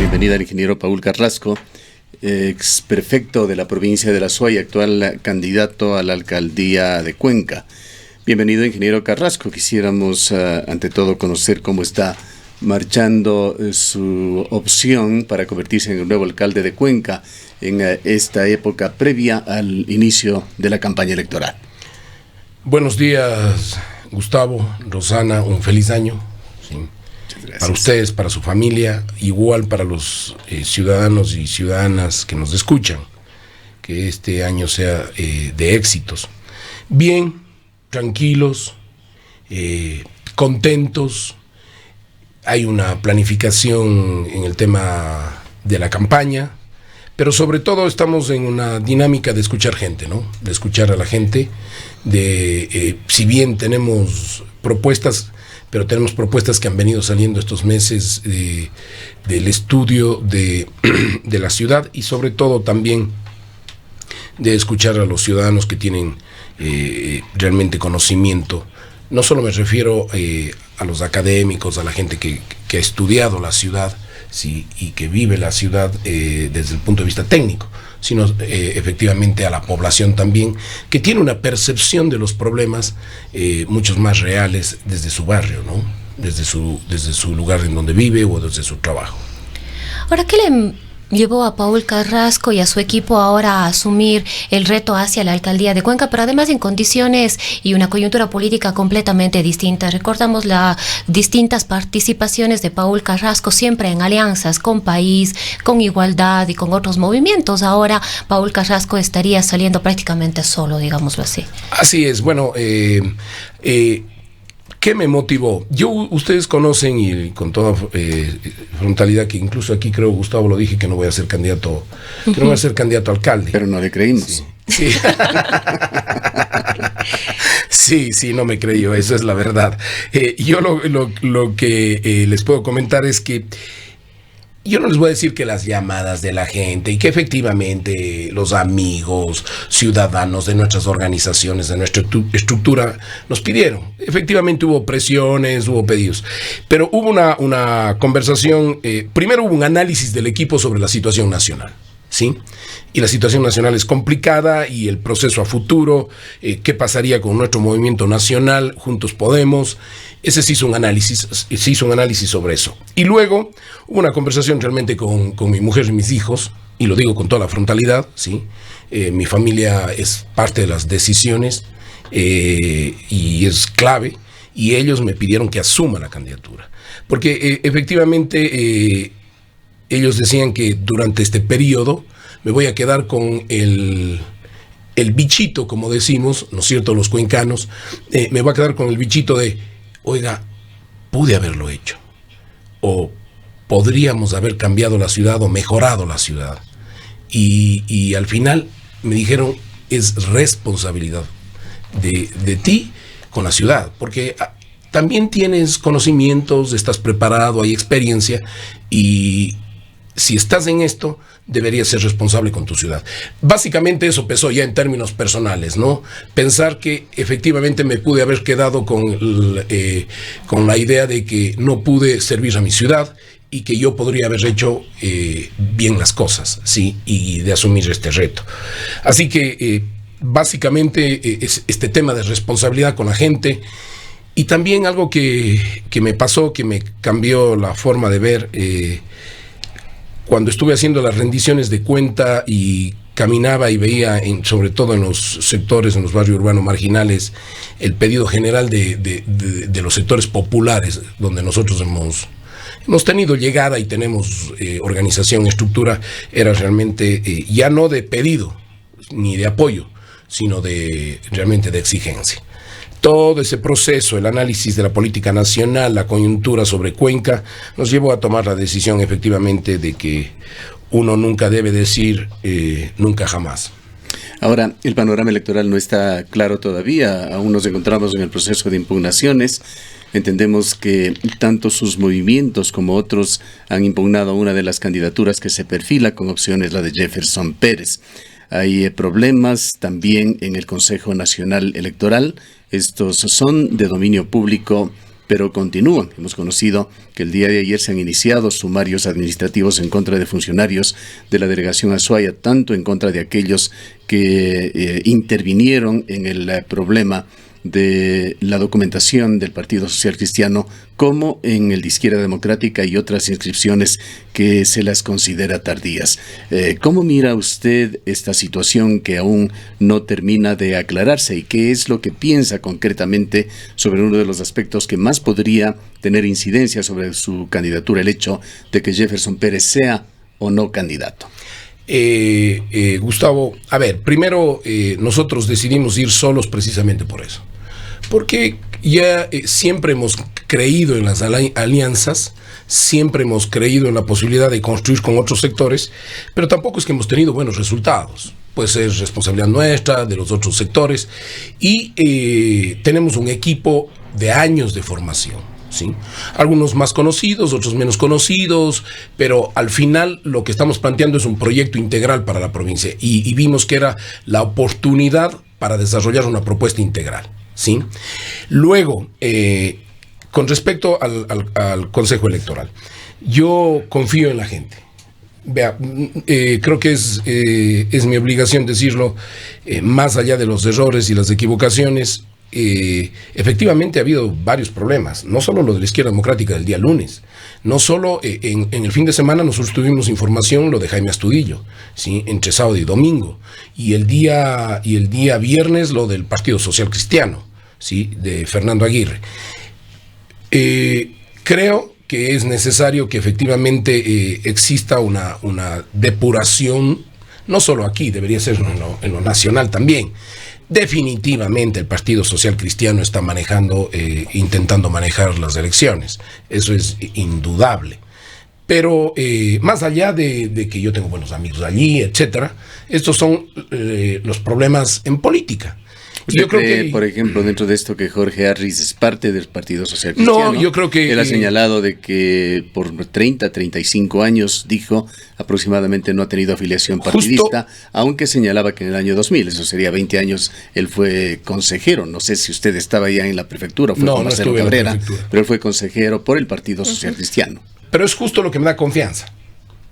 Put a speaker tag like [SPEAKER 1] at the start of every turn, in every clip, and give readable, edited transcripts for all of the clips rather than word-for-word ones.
[SPEAKER 1] bienvenida al ingeniero Paul Carrasco, ex prefecto de la provincia de La Suay, actual candidato a la alcaldía de Cuenca. Bienvenido, ingeniero Carrasco. Quisiéramos, ante todo, conocer cómo está marchando su opción para convertirse en el nuevo alcalde de Cuenca en esta época previa al inicio de la campaña electoral.
[SPEAKER 2] Buenos días, Gustavo, Rosana, un feliz año. Sí. Para ustedes, para su familia, igual para los ciudadanos y ciudadanas que nos escuchan, que este año sea de éxitos. Bien, tranquilos, contentos, hay una planificación en el tema de la campaña, pero sobre todo estamos en una dinámica de escuchar gente, ¿no? De escuchar a la gente, si bien tenemos propuestas, pero tenemos propuestas que han venido saliendo estos meses del estudio de la ciudad y sobre todo también de escuchar a los ciudadanos que tienen realmente conocimiento. No solo me refiero a los académicos, a la gente que ha estudiado la ciudad, sí, y que vive la ciudad desde el punto de vista técnico, sino efectivamente a la población también, que tiene una percepción de los problemas muchos más reales desde su barrio, ¿no? Desde su lugar en donde vive o desde su trabajo.
[SPEAKER 3] Ahora, ¿qué le llevó a Paul Carrasco y a su equipo ahora a asumir el reto hacia la alcaldía de Cuenca, pero además en condiciones y una coyuntura política completamente distinta? Recordamos las distintas participaciones de Paul Carrasco siempre en alianzas con País, con Igualdad y con otros movimientos. Ahora Paul Carrasco estaría saliendo prácticamente solo, digámoslo así.
[SPEAKER 2] Así es. Bueno, ¿qué me motivó? Ustedes conocen, y con toda frontalidad, que incluso aquí creo, Gustavo, lo dije, que no voy a ser candidato, que no voy a ser candidato a alcalde.
[SPEAKER 1] Pero no le creímos.
[SPEAKER 2] Sí. Sí, no me creyó, eso es la verdad. Yo lo que les puedo comentar es que yo no les voy a decir que las llamadas de la gente y que efectivamente los amigos, ciudadanos de nuestras organizaciones, de nuestra estructura, nos pidieron. Efectivamente hubo presiones, hubo pedidos, pero hubo una conversación, primero hubo un análisis del equipo sobre la situación nacional, ¿sí? Y la situación nacional es complicada y el proceso a futuro, qué pasaría con nuestro movimiento nacional, Juntos Podemos. Ese se hizo un análisis sobre eso. Y luego hubo una conversación realmente con mi mujer y mis hijos, y lo digo con toda la frontalidad, ¿sí? Mi familia es parte de las decisiones y es clave, y ellos me pidieron que asuma la candidatura. Porque efectivamente ellos decían que durante este periodo me voy a quedar con el bichito, como decimos, ¿no es cierto?, los cuencanos, me voy a quedar con el bichito de, oiga, pude haberlo hecho, o podríamos haber cambiado la ciudad o mejorado la ciudad. Y al final me dijeron, es responsabilidad de ti con la ciudad, porque también tienes conocimientos, estás preparado, hay experiencia, y si estás en esto, deberías ser responsable con tu ciudad. Básicamente eso pesó ya en términos personales, ¿no? Pensar que efectivamente me pude haber quedado con la idea de que no pude servir a mi ciudad y que yo podría haber hecho bien las cosas, ¿sí? Y de asumir este reto. Así que básicamente es este tema de responsabilidad con la gente. Y también algo que me pasó, que me cambió la forma de ver, cuando estuve haciendo las rendiciones de cuenta y caminaba y veía, sobre todo en los sectores, en los barrios urbanos marginales, el pedido general de los sectores populares, donde nosotros hemos tenido llegada y tenemos organización, estructura, era realmente ya no de pedido ni de apoyo, sino realmente de exigencia. Todo ese proceso, el análisis de la política nacional, la coyuntura sobre Cuenca, nos llevó a tomar la decisión efectivamente de que uno nunca debe decir nunca jamás.
[SPEAKER 1] Ahora, el panorama electoral no está claro todavía, aún nos encontramos en el proceso de impugnaciones. Entendemos que tanto sus movimientos como otros han impugnado una de las candidaturas que se perfila con opciones, la de Jefferson Pérez. Hay problemas también en el Consejo Nacional Electoral. Estos son de dominio público pero continúan. Hemos conocido que el día de ayer se han iniciado sumarios administrativos en contra de funcionarios de la delegación Azuaya, tanto en contra de aquellos que intervinieron en el problema de la documentación del Partido Social Cristiano, como en el de Izquierda Democrática y otras inscripciones que se las considera tardías. ¿Cómo mira usted esta situación que aún no termina de aclararse y qué es lo que piensa concretamente sobre uno de los aspectos que más podría tener incidencia sobre su candidatura, el hecho de que Jefferson Pérez sea o no candidato?
[SPEAKER 2] Gustavo, a ver, primero nosotros decidimos ir solos precisamente por eso. Porque ya siempre hemos creído en las alianzas, siempre hemos creído en la posibilidad de construir con otros sectores, pero tampoco es que hemos tenido buenos resultados. Puede ser responsabilidad nuestra, de los otros sectores, y tenemos un equipo de años de formación, ¿sí? Algunos más conocidos, otros menos conocidos, pero al final lo que estamos planteando es un proyecto integral para la provincia, y vimos que era la oportunidad para desarrollar una propuesta integral, ¿sí? Luego, con respecto al Consejo Electoral, yo confío en la gente. Vea, creo que es mi obligación decirlo, más allá de los errores y las equivocaciones. Efectivamente ha habido varios problemas, no solo lo de la Izquierda Democrática del día lunes, no solo en el fin de semana nosotros tuvimos información lo de Jaime Astudillo, ¿sí? Entre sábado y domingo, y el día viernes lo del Partido Social Cristiano, ¿sí? De Fernando Aguirre. Creo que es necesario que efectivamente exista una depuración, no solo aquí, debería ser en lo nacional también. Definitivamente el Partido Social Cristiano está intentando manejar las elecciones, eso es indudable. Pero más allá de que yo tengo buenos amigos allí, etcétera, estos son los problemas en política.
[SPEAKER 1] Yo creo que, por ejemplo, dentro de esto, que Jorge Harris es parte del Partido Social Cristiano.
[SPEAKER 2] No, yo creo que
[SPEAKER 1] él ha señalado de que por 35 años, dijo, aproximadamente no ha tenido afiliación partidista, aunque señalaba que en el año 2000, eso sería 20 años, él fue consejero. No sé si usted estaba ya en la prefectura, fue con Marcelo Cabrera, pero él fue consejero por el Partido Social Cristiano.
[SPEAKER 2] Pero es justo lo que me da confianza.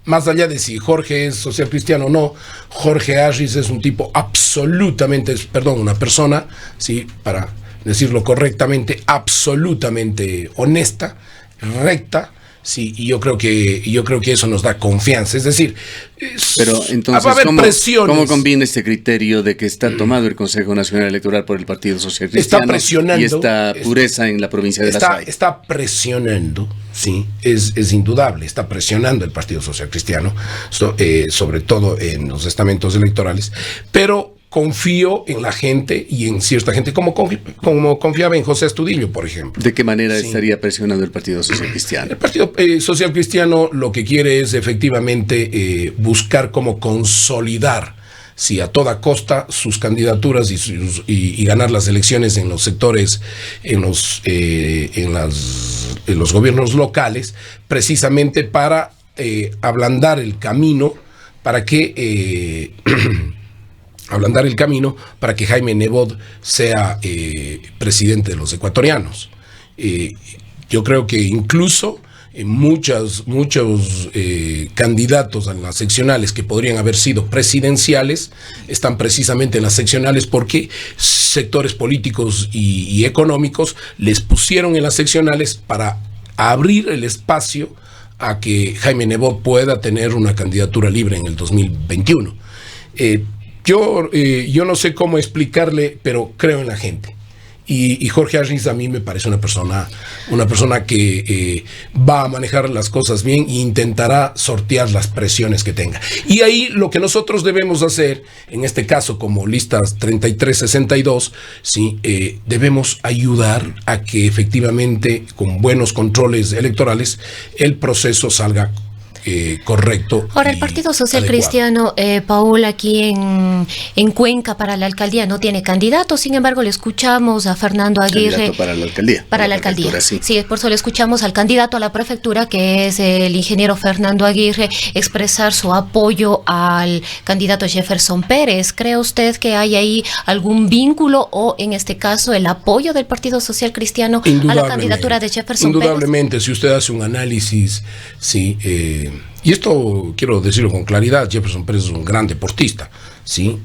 [SPEAKER 2] Más allá de si Jorge es social cristiano o no, Jorge Harris es un tipo absolutamente, una persona, sí, para decirlo correctamente, absolutamente honesta, recta, sí, y yo creo que eso nos da confianza. Es decir,
[SPEAKER 1] pero entonces, ¿cómo combina este criterio de que está tomado el Consejo Nacional Electoral por el Partido Social Cristiano
[SPEAKER 2] está presionando,
[SPEAKER 1] y esta pureza en la provincia de La Azuaya?
[SPEAKER 2] Está presionando, sí, es indudable, está presionando el Partido Social Cristiano, sobre todo en los estamentos electorales, pero confío en la gente y en cierta gente, como confiaba en José Astudillo, por ejemplo.
[SPEAKER 1] ¿De qué manera estaría presionando el Partido Social Cristiano?
[SPEAKER 2] El Partido Social Cristiano lo que quiere es efectivamente buscar cómo consolidar, sí, a toda costa sus candidaturas y ganar las elecciones en los sectores, en los gobiernos locales, precisamente para ablandar el camino para que Jaime Nebot sea presidente de los ecuatorianos. Yo creo que incluso muchos candidatos en las seccionales que podrían haber sido presidenciales están precisamente en las seccionales porque sectores políticos y económicos les pusieron en las seccionales para abrir el espacio a que Jaime Nebot pueda tener una candidatura libre en el 2021. Yo no sé cómo explicarle, pero creo en la gente. Y Jorge Harris a mí me parece una persona que va a manejar las cosas bien e intentará sortear las presiones que tenga. Y ahí lo que nosotros debemos hacer, en este caso como listas 3362, ¿sí? Debemos ayudar a que efectivamente con buenos controles electorales el proceso salga correcto.
[SPEAKER 3] Ahora, el Partido Social
[SPEAKER 2] adecuado.
[SPEAKER 3] Cristiano, Paul, aquí en Cuenca para la alcaldía no tiene candidato, sin embargo le escuchamos a Fernando Aguirre.
[SPEAKER 1] Candidato para la alcaldía.
[SPEAKER 3] Para la alcaldía,
[SPEAKER 1] sí.
[SPEAKER 3] Sí, por eso le escuchamos al candidato a la prefectura, que es el ingeniero Fernando Aguirre, expresar su apoyo al candidato Jefferson Pérez. ¿Cree usted que hay ahí algún vínculo o, en este caso, el apoyo del Partido Social Cristiano a la candidatura de Jefferson Pérez?
[SPEAKER 2] Indudablemente, si usted hace un análisis, sí, y esto quiero decirlo con claridad, Jefferson Pérez es un gran deportista, sí,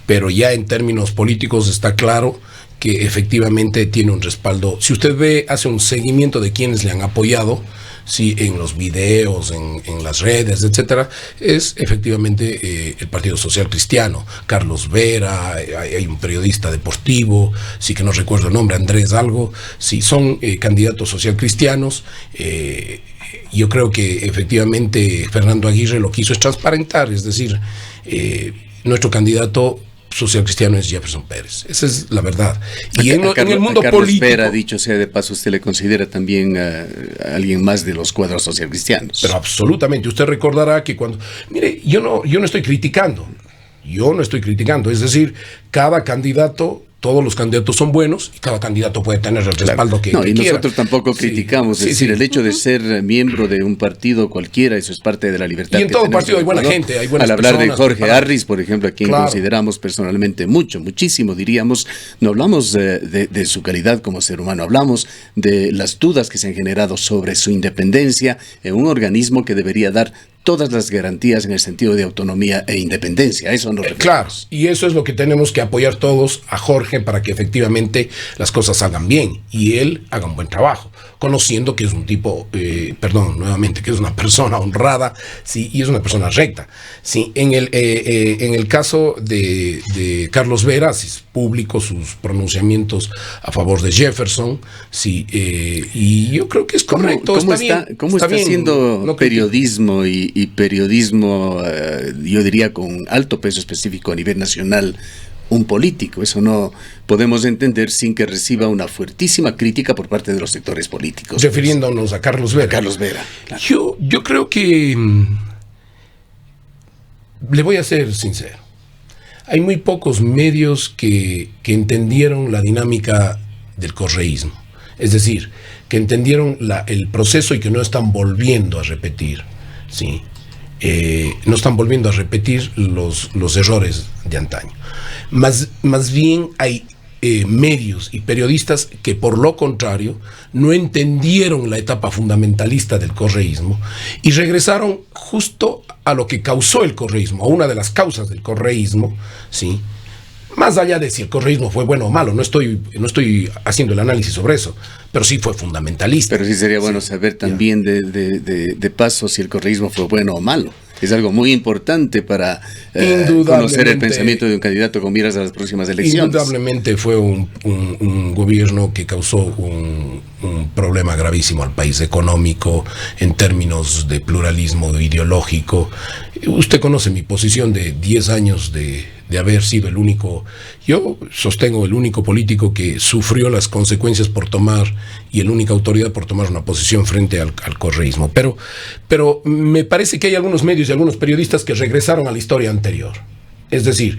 [SPEAKER 2] pero ya en términos políticos está claro que efectivamente tiene un respaldo. Si usted hace un seguimiento de quienes le han apoyado, sí, en los videos, en las redes, etcétera, es efectivamente el Partido Social Cristiano. Carlos Vera, hay un periodista deportivo, sí, que no recuerdo el nombre, Andrés algo, sí, son candidatos social cristianos. Yo creo que efectivamente Fernando Aguirre lo que hizo es transparentar, es decir, nuestro candidato social cristiano es Jefferson Pérez. Esa es la verdad. Y en el mundo
[SPEAKER 1] Carlos
[SPEAKER 2] político...
[SPEAKER 1] Vera, dicho sea de paso, ¿usted le considera también a alguien más de los cuadros social cristianos?
[SPEAKER 2] Pero absolutamente. Usted recordará que cuando... Mire, yo no estoy criticando. Es decir, cada candidato... Todos los candidatos son buenos y cada candidato puede tener el respaldo que
[SPEAKER 1] y
[SPEAKER 2] quiera.
[SPEAKER 1] nosotros tampoco criticamos, es decir, el hecho de ser miembro de un partido cualquiera, eso es parte de la libertad.
[SPEAKER 2] Y en todo partido hay buena gente, hay buenas
[SPEAKER 1] personas. Al hablar de Jorge
[SPEAKER 2] preparadas.
[SPEAKER 1] Harris, por ejemplo, a quien consideramos personalmente muchísimo, diríamos, no hablamos de su calidad como ser humano, hablamos de las dudas que se han generado sobre su independencia en un organismo que debería dar todas las garantías en el sentido de autonomía e independencia. Eso nos referimos.
[SPEAKER 2] Claro, y eso es lo que tenemos que apoyar todos a Jorge para que efectivamente las cosas salgan bien y él haga un buen trabajo, conociendo que es un tipo, que es una persona honrada, sí, y es una persona recta. Sí, en el caso de Carlos Vera, si es público sus pronunciamientos a favor de Jefferson, sí, y yo creo que es correcto.
[SPEAKER 1] ¿Cómo está haciendo periodismo y periodismo, yo diría, con alto peso específico a nivel nacional, un político? Eso no podemos entender sin que reciba una fuertísima crítica por parte de los sectores políticos.
[SPEAKER 2] Refiriéndonos a Carlos Vera.
[SPEAKER 1] Carlos Vera, claro.
[SPEAKER 2] Yo creo que, le voy a ser sincero, hay muy pocos medios que entendieron la dinámica del correísmo. Es decir, que entendieron el proceso y que no están volviendo a repetir, ¿sí? No están volviendo a repetir los errores de antaño. Más bien hay medios y periodistas que, por lo contrario, no entendieron la etapa fundamentalista del correísmo y regresaron justo a lo que causó el correísmo, a una de las causas del correísmo, ¿sí? Más allá de si el correísmo fue bueno o malo, no estoy haciendo el análisis sobre eso, pero sí fue fundamentalista.
[SPEAKER 1] Pero sí sería bueno saber también de paso si el correísmo fue bueno o malo. Es algo muy importante para conocer el pensamiento de un candidato con miras a las próximas elecciones.
[SPEAKER 2] Indudablemente fue un gobierno que causó un problema gravísimo al país económico, en términos de pluralismo ideológico. Usted conoce mi posición de 10 años de haber sido el único, yo sostengo, el único político que sufrió las consecuencias por tomar, y la única autoridad por tomar una posición frente al correísmo. Pero me parece que hay algunos medios y algunos periodistas que regresaron a la historia anterior. Es decir,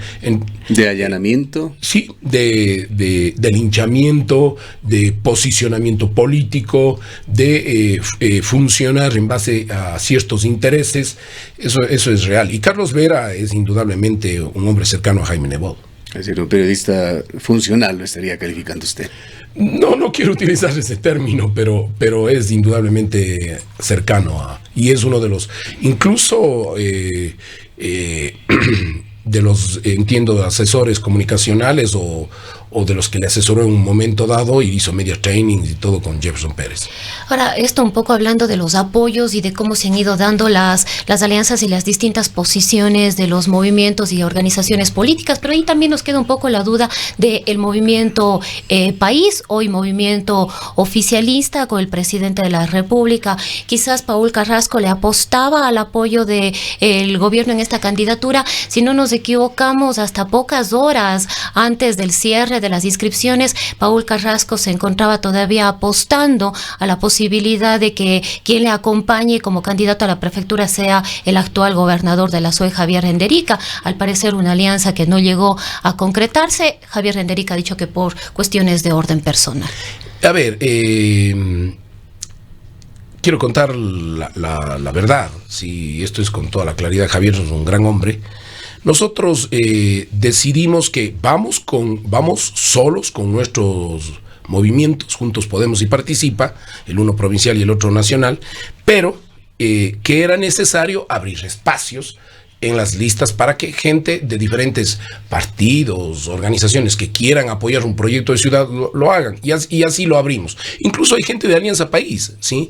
[SPEAKER 1] ¿de allanamiento?
[SPEAKER 2] Sí, de linchamiento, de posicionamiento político, de funcionar en base a ciertos intereses. Eso es real. Y Carlos Vera es indudablemente un hombre cercano a Jaime Nebot.
[SPEAKER 1] Es decir, un periodista funcional lo estaría calificando usted.
[SPEAKER 2] No quiero utilizar ese término, pero es indudablemente cercano a... Y es uno de los... Incluso... de los, entiendo, asesores comunicacionales o de los que le asesoró en un momento dado y hizo media trainings y todo con Jefferson Pérez.
[SPEAKER 3] Ahora, esto un poco hablando de los apoyos y de cómo se han ido dando las alianzas y las distintas posiciones de los movimientos y organizaciones políticas, pero ahí también nos queda un poco la duda del movimiento País, hoy movimiento oficialista con el presidente de la República. Quizás Paul Carrasco le apostaba al apoyo del gobierno en esta candidatura. Si no nos equivocamos, hasta pocas horas antes del cierre cierre de las inscripciones, Paul Carrasco se encontraba todavía apostando a la posibilidad de que quien le acompañe como candidato a la prefectura sea el actual gobernador de la SUE, Javier Renderica. Al parecer una alianza que no llegó a concretarse. Javier Renderica ha dicho que por cuestiones de orden personal.
[SPEAKER 2] A ver, quiero contar la verdad. Si esto es con toda la claridad, Javier es un gran hombre. Nosotros decidimos que vamos solos con nuestros movimientos, Juntos Podemos y Participa, el uno provincial y el otro nacional, pero que era necesario abrir espacios en las listas para que gente de diferentes partidos, organizaciones que quieran apoyar un proyecto de ciudad lo hagan, y así lo abrimos. Incluso hay gente de Alianza País, ¿sí?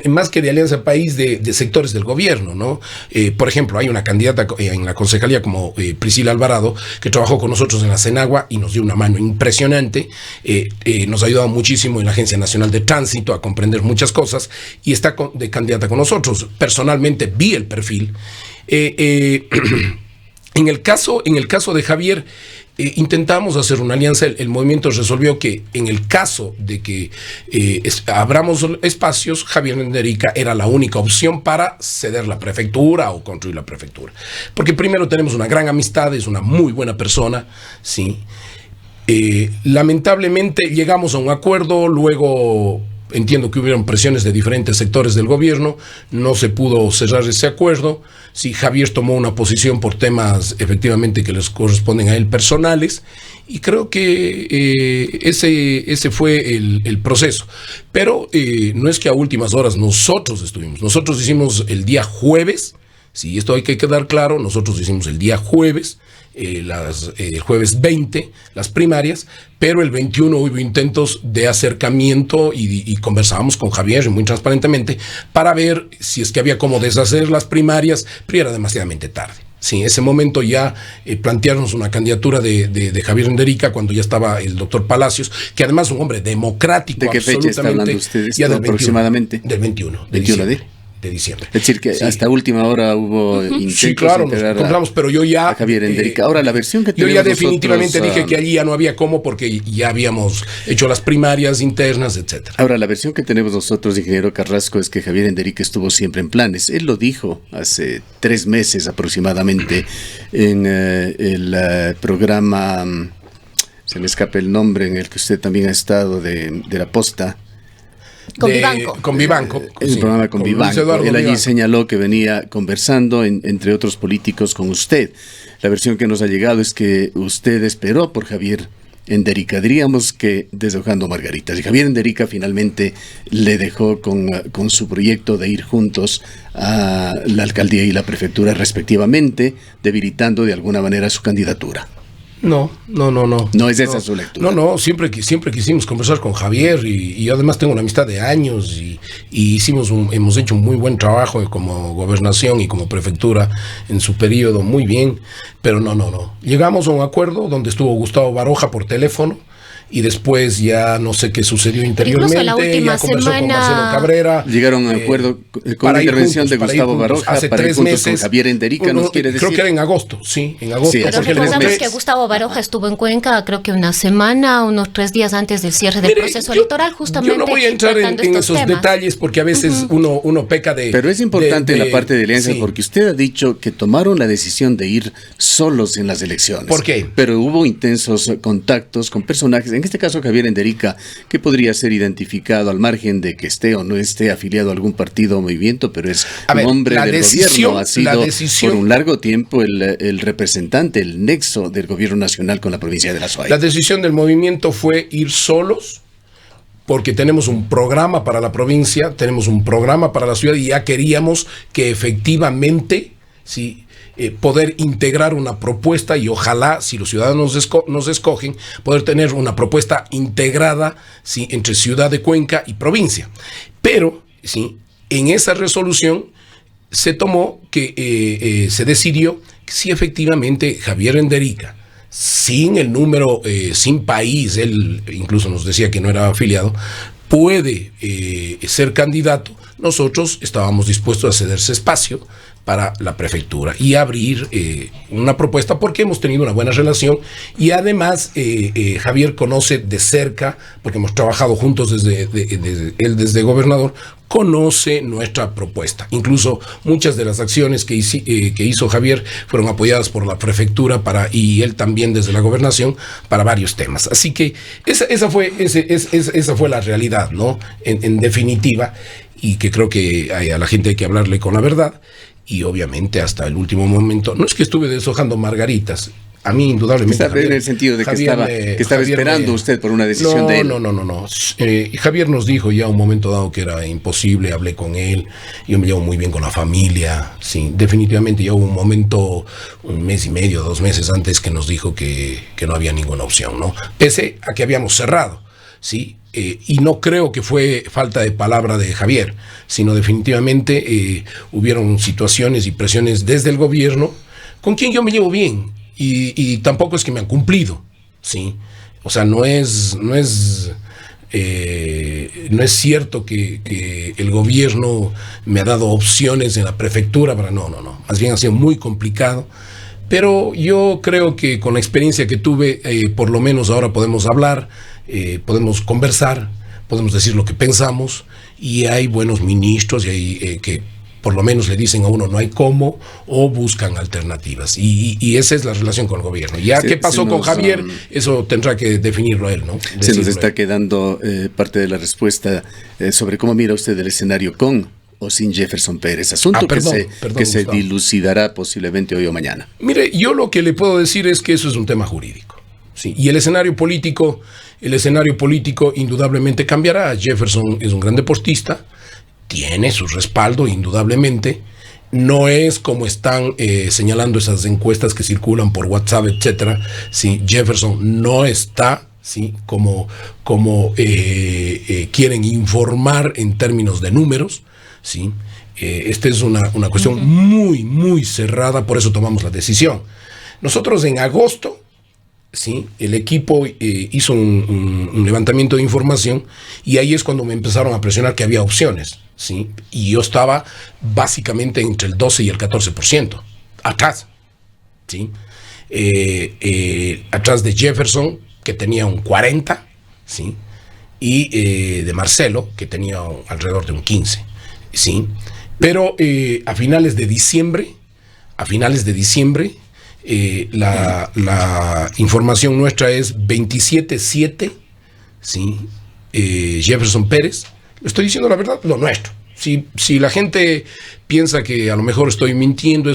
[SPEAKER 2] Más que de Alianza País, de sectores del gobierno, ¿no? Por ejemplo, hay una candidata en la concejalía como Priscila Alvarado, que trabajó con nosotros en la Senagua y nos dio una mano impresionante, nos ha ayudado muchísimo en la Agencia Nacional de Tránsito a comprender muchas cosas, y está de candidata con nosotros. Personalmente vi el perfil. En el caso de Javier, intentamos hacer una alianza. El movimiento resolvió que en el caso de que abramos espacios, Javier Renderica era la única opción para ceder la prefectura o construir la prefectura, porque primero tenemos una gran amistad, es una muy buena persona, sí. Lamentablemente llegamos a un acuerdo, luego entiendo que hubieron presiones de diferentes sectores del gobierno, no se pudo cerrar ese acuerdo. Sí, Javier tomó una posición por temas efectivamente que les corresponden a él personales, y creo que ese fue el proceso. Pero no es que a últimas horas nosotros hicimos el día jueves, sí, esto hay que quedar claro, nosotros hicimos el día jueves, el jueves 20, las primarias, pero el 21 hubo intentos de acercamiento y conversábamos con Javier muy transparentemente para ver si es que había cómo deshacer las primarias, pero era demasiadamente tarde. Sí, en ese momento ya plantearnos una candidatura de Javier Renderica cuando ya estaba el doctor Palacios, que además es un hombre democrático.
[SPEAKER 1] ¿De qué fecha está hablando ustedes?
[SPEAKER 2] Ya
[SPEAKER 1] aproximadamente.
[SPEAKER 2] Del 21 de diciembre.
[SPEAKER 1] Es decir, que hasta última hora hubo intentos
[SPEAKER 2] sí, claro,
[SPEAKER 1] de
[SPEAKER 2] nos encontramos, pero yo ya...
[SPEAKER 1] a Javier Renderica. Ahora, la versión que tenemos
[SPEAKER 2] yo ya definitivamente
[SPEAKER 1] nosotros,
[SPEAKER 2] dije que allí ya no había cómo, porque ya habíamos hecho las primarias internas, etcétera.
[SPEAKER 1] Ahora, la versión que tenemos nosotros, ingeniero Carrasco, es que Javier Renderica estuvo siempre en planes. Él lo dijo hace 3 meses aproximadamente en el programa, se me escapa el nombre, en el que usted también ha estado, de la Posta.
[SPEAKER 2] Con Vivanco.
[SPEAKER 1] El programa con Vivanco. Él allí señaló que venía conversando, entre otros políticos, con usted. La versión que nos ha llegado es que usted esperó por Javier Renderica. Diríamos que deshojando margaritas. Y Javier Renderica finalmente le dejó con su proyecto de ir juntos a la alcaldía y la prefectura respectivamente, debilitando de alguna manera su candidatura.
[SPEAKER 2] No.
[SPEAKER 1] No es esa su lectura.
[SPEAKER 2] No, siempre quisimos conversar con Javier, y además tengo una amistad de años, y hemos hecho un muy buen trabajo como gobernación y como prefectura en su periodo, muy bien, pero no. Llegamos a un acuerdo donde estuvo Gustavo Baroja por teléfono, y después ya no sé qué sucedió interiormente.
[SPEAKER 3] La última
[SPEAKER 2] ya conversó
[SPEAKER 3] semana
[SPEAKER 2] con Marcelo Cabrera.
[SPEAKER 1] Llegaron a un acuerdo con la intervención de Gustavo Baroja
[SPEAKER 2] hace
[SPEAKER 1] para
[SPEAKER 2] 3
[SPEAKER 1] ir juntos
[SPEAKER 2] meses.
[SPEAKER 1] con Javier Renderica, nos quiere decir.
[SPEAKER 2] Creo que era en agosto, sí, en agosto.
[SPEAKER 1] Sí,
[SPEAKER 3] pero
[SPEAKER 1] porque
[SPEAKER 3] recordamos que Gustavo Baroja estuvo en Cuenca, creo que una semana, unos 3 días antes del cierre del proceso electoral, justamente.
[SPEAKER 2] Yo no voy a entrar en esos detalles, porque a veces uno peca de...
[SPEAKER 1] Pero es importante la parte de alianzas,
[SPEAKER 2] sí.
[SPEAKER 1] porque usted ha dicho que tomaron la decisión de ir solos en las elecciones.
[SPEAKER 2] ¿Por qué?
[SPEAKER 1] Pero hubo intensos contactos con personajes, en este caso Javier Renderica, que podría ser identificado al margen de que esté o no esté afiliado a algún partido o movimiento, pero es un hombre del gobierno, ha sido por un largo tiempo el representante, el nexo del gobierno nacional con la provincia de La Suay.
[SPEAKER 2] La decisión del movimiento fue ir solos, porque tenemos un programa para la provincia, tenemos un programa para la ciudad, y ya queríamos que efectivamente, sí, poder integrar una propuesta, y ojalá, si los ciudadanos nos escogen, poder tener una propuesta integrada, ¿sí?, entre ciudad de Cuenca y provincia. Pero, ¿sí?, en esa resolución se tomó que se decidió que sí, efectivamente, Javier Renderica, sin el número, sin país, él incluso nos decía que no era afiliado, puede ser candidato. Nosotros estábamos dispuestos a ceder ese espacio para la prefectura y abrir una propuesta porque hemos tenido una buena relación y además Javier conoce de cerca, porque hemos trabajado juntos él desde gobernador, conoce nuestra propuesta. Incluso muchas de las acciones que hizo Javier fueron apoyadas por la prefectura y él también desde la gobernación para varios temas. Así que esa fue la realidad, ¿no? En definitiva, y que creo que a la gente hay que hablarle con la verdad. Y obviamente hasta el último momento, no es que estuve deshojando margaritas, a mí indudablemente...
[SPEAKER 1] Javier, en el sentido de que estaba esperando usted por una decisión de él.
[SPEAKER 2] No. Javier nos dijo ya un momento dado que era imposible, hablé con él, yo me llevo muy bien con la familia, sí, definitivamente ya hubo un momento, 1 mes y medio, 2 meses antes que nos dijo que no había ninguna opción, ¿no? Pese a que habíamos cerrado, ¿sí? Y no creo que fue falta de palabra de Javier, sino definitivamente hubieron situaciones y presiones desde el gobierno con quien yo me llevo bien y tampoco es que me han cumplido, ¿sí? O sea, no es cierto que el gobierno me ha dado opciones en la prefectura para no, más bien ha sido muy complicado. Pero yo creo que con la experiencia que tuve, por lo menos ahora podemos hablar, podemos conversar, podemos decir lo que pensamos, y hay buenos ministros y hay que por lo menos le dicen a uno no hay cómo, o buscan alternativas, y esa es la relación con el gobierno. Ya qué pasó con Javier, eso tendrá que definirlo él, ¿no?
[SPEAKER 1] Se nos está quedando parte de la respuesta sobre cómo mira usted el escenario con o sin Jefferson Pérez, asunto que se dilucidará posiblemente hoy o mañana.
[SPEAKER 2] Mire, yo lo que le puedo decir es que eso es un tema jurídico, ¿sí? Y el escenario político indudablemente cambiará. Jefferson es un gran deportista, tiene su respaldo indudablemente, no es como están señalando esas encuestas que circulan por WhatsApp, etcétera. Sí, Jefferson no está, sí, como quieren informar en términos de números. Sí, esta es una cuestión muy, muy cerrada, por eso tomamos la decisión. Nosotros en agosto, sí, el equipo hizo un levantamiento de información y ahí es cuando me empezaron a presionar que había opciones, sí, y yo estaba básicamente entre el 12 y el 14%, atrás, sí, atrás de Jefferson, que tenía un 40%, sí, y de Marcelo, que tenía alrededor de un 15%. Sí, pero a finales de diciembre, la información nuestra es 27-7, ¿sí? Jefferson Pérez. Le estoy diciendo la verdad, lo nuestro. Si la gente piensa que a lo mejor estoy mintiendo,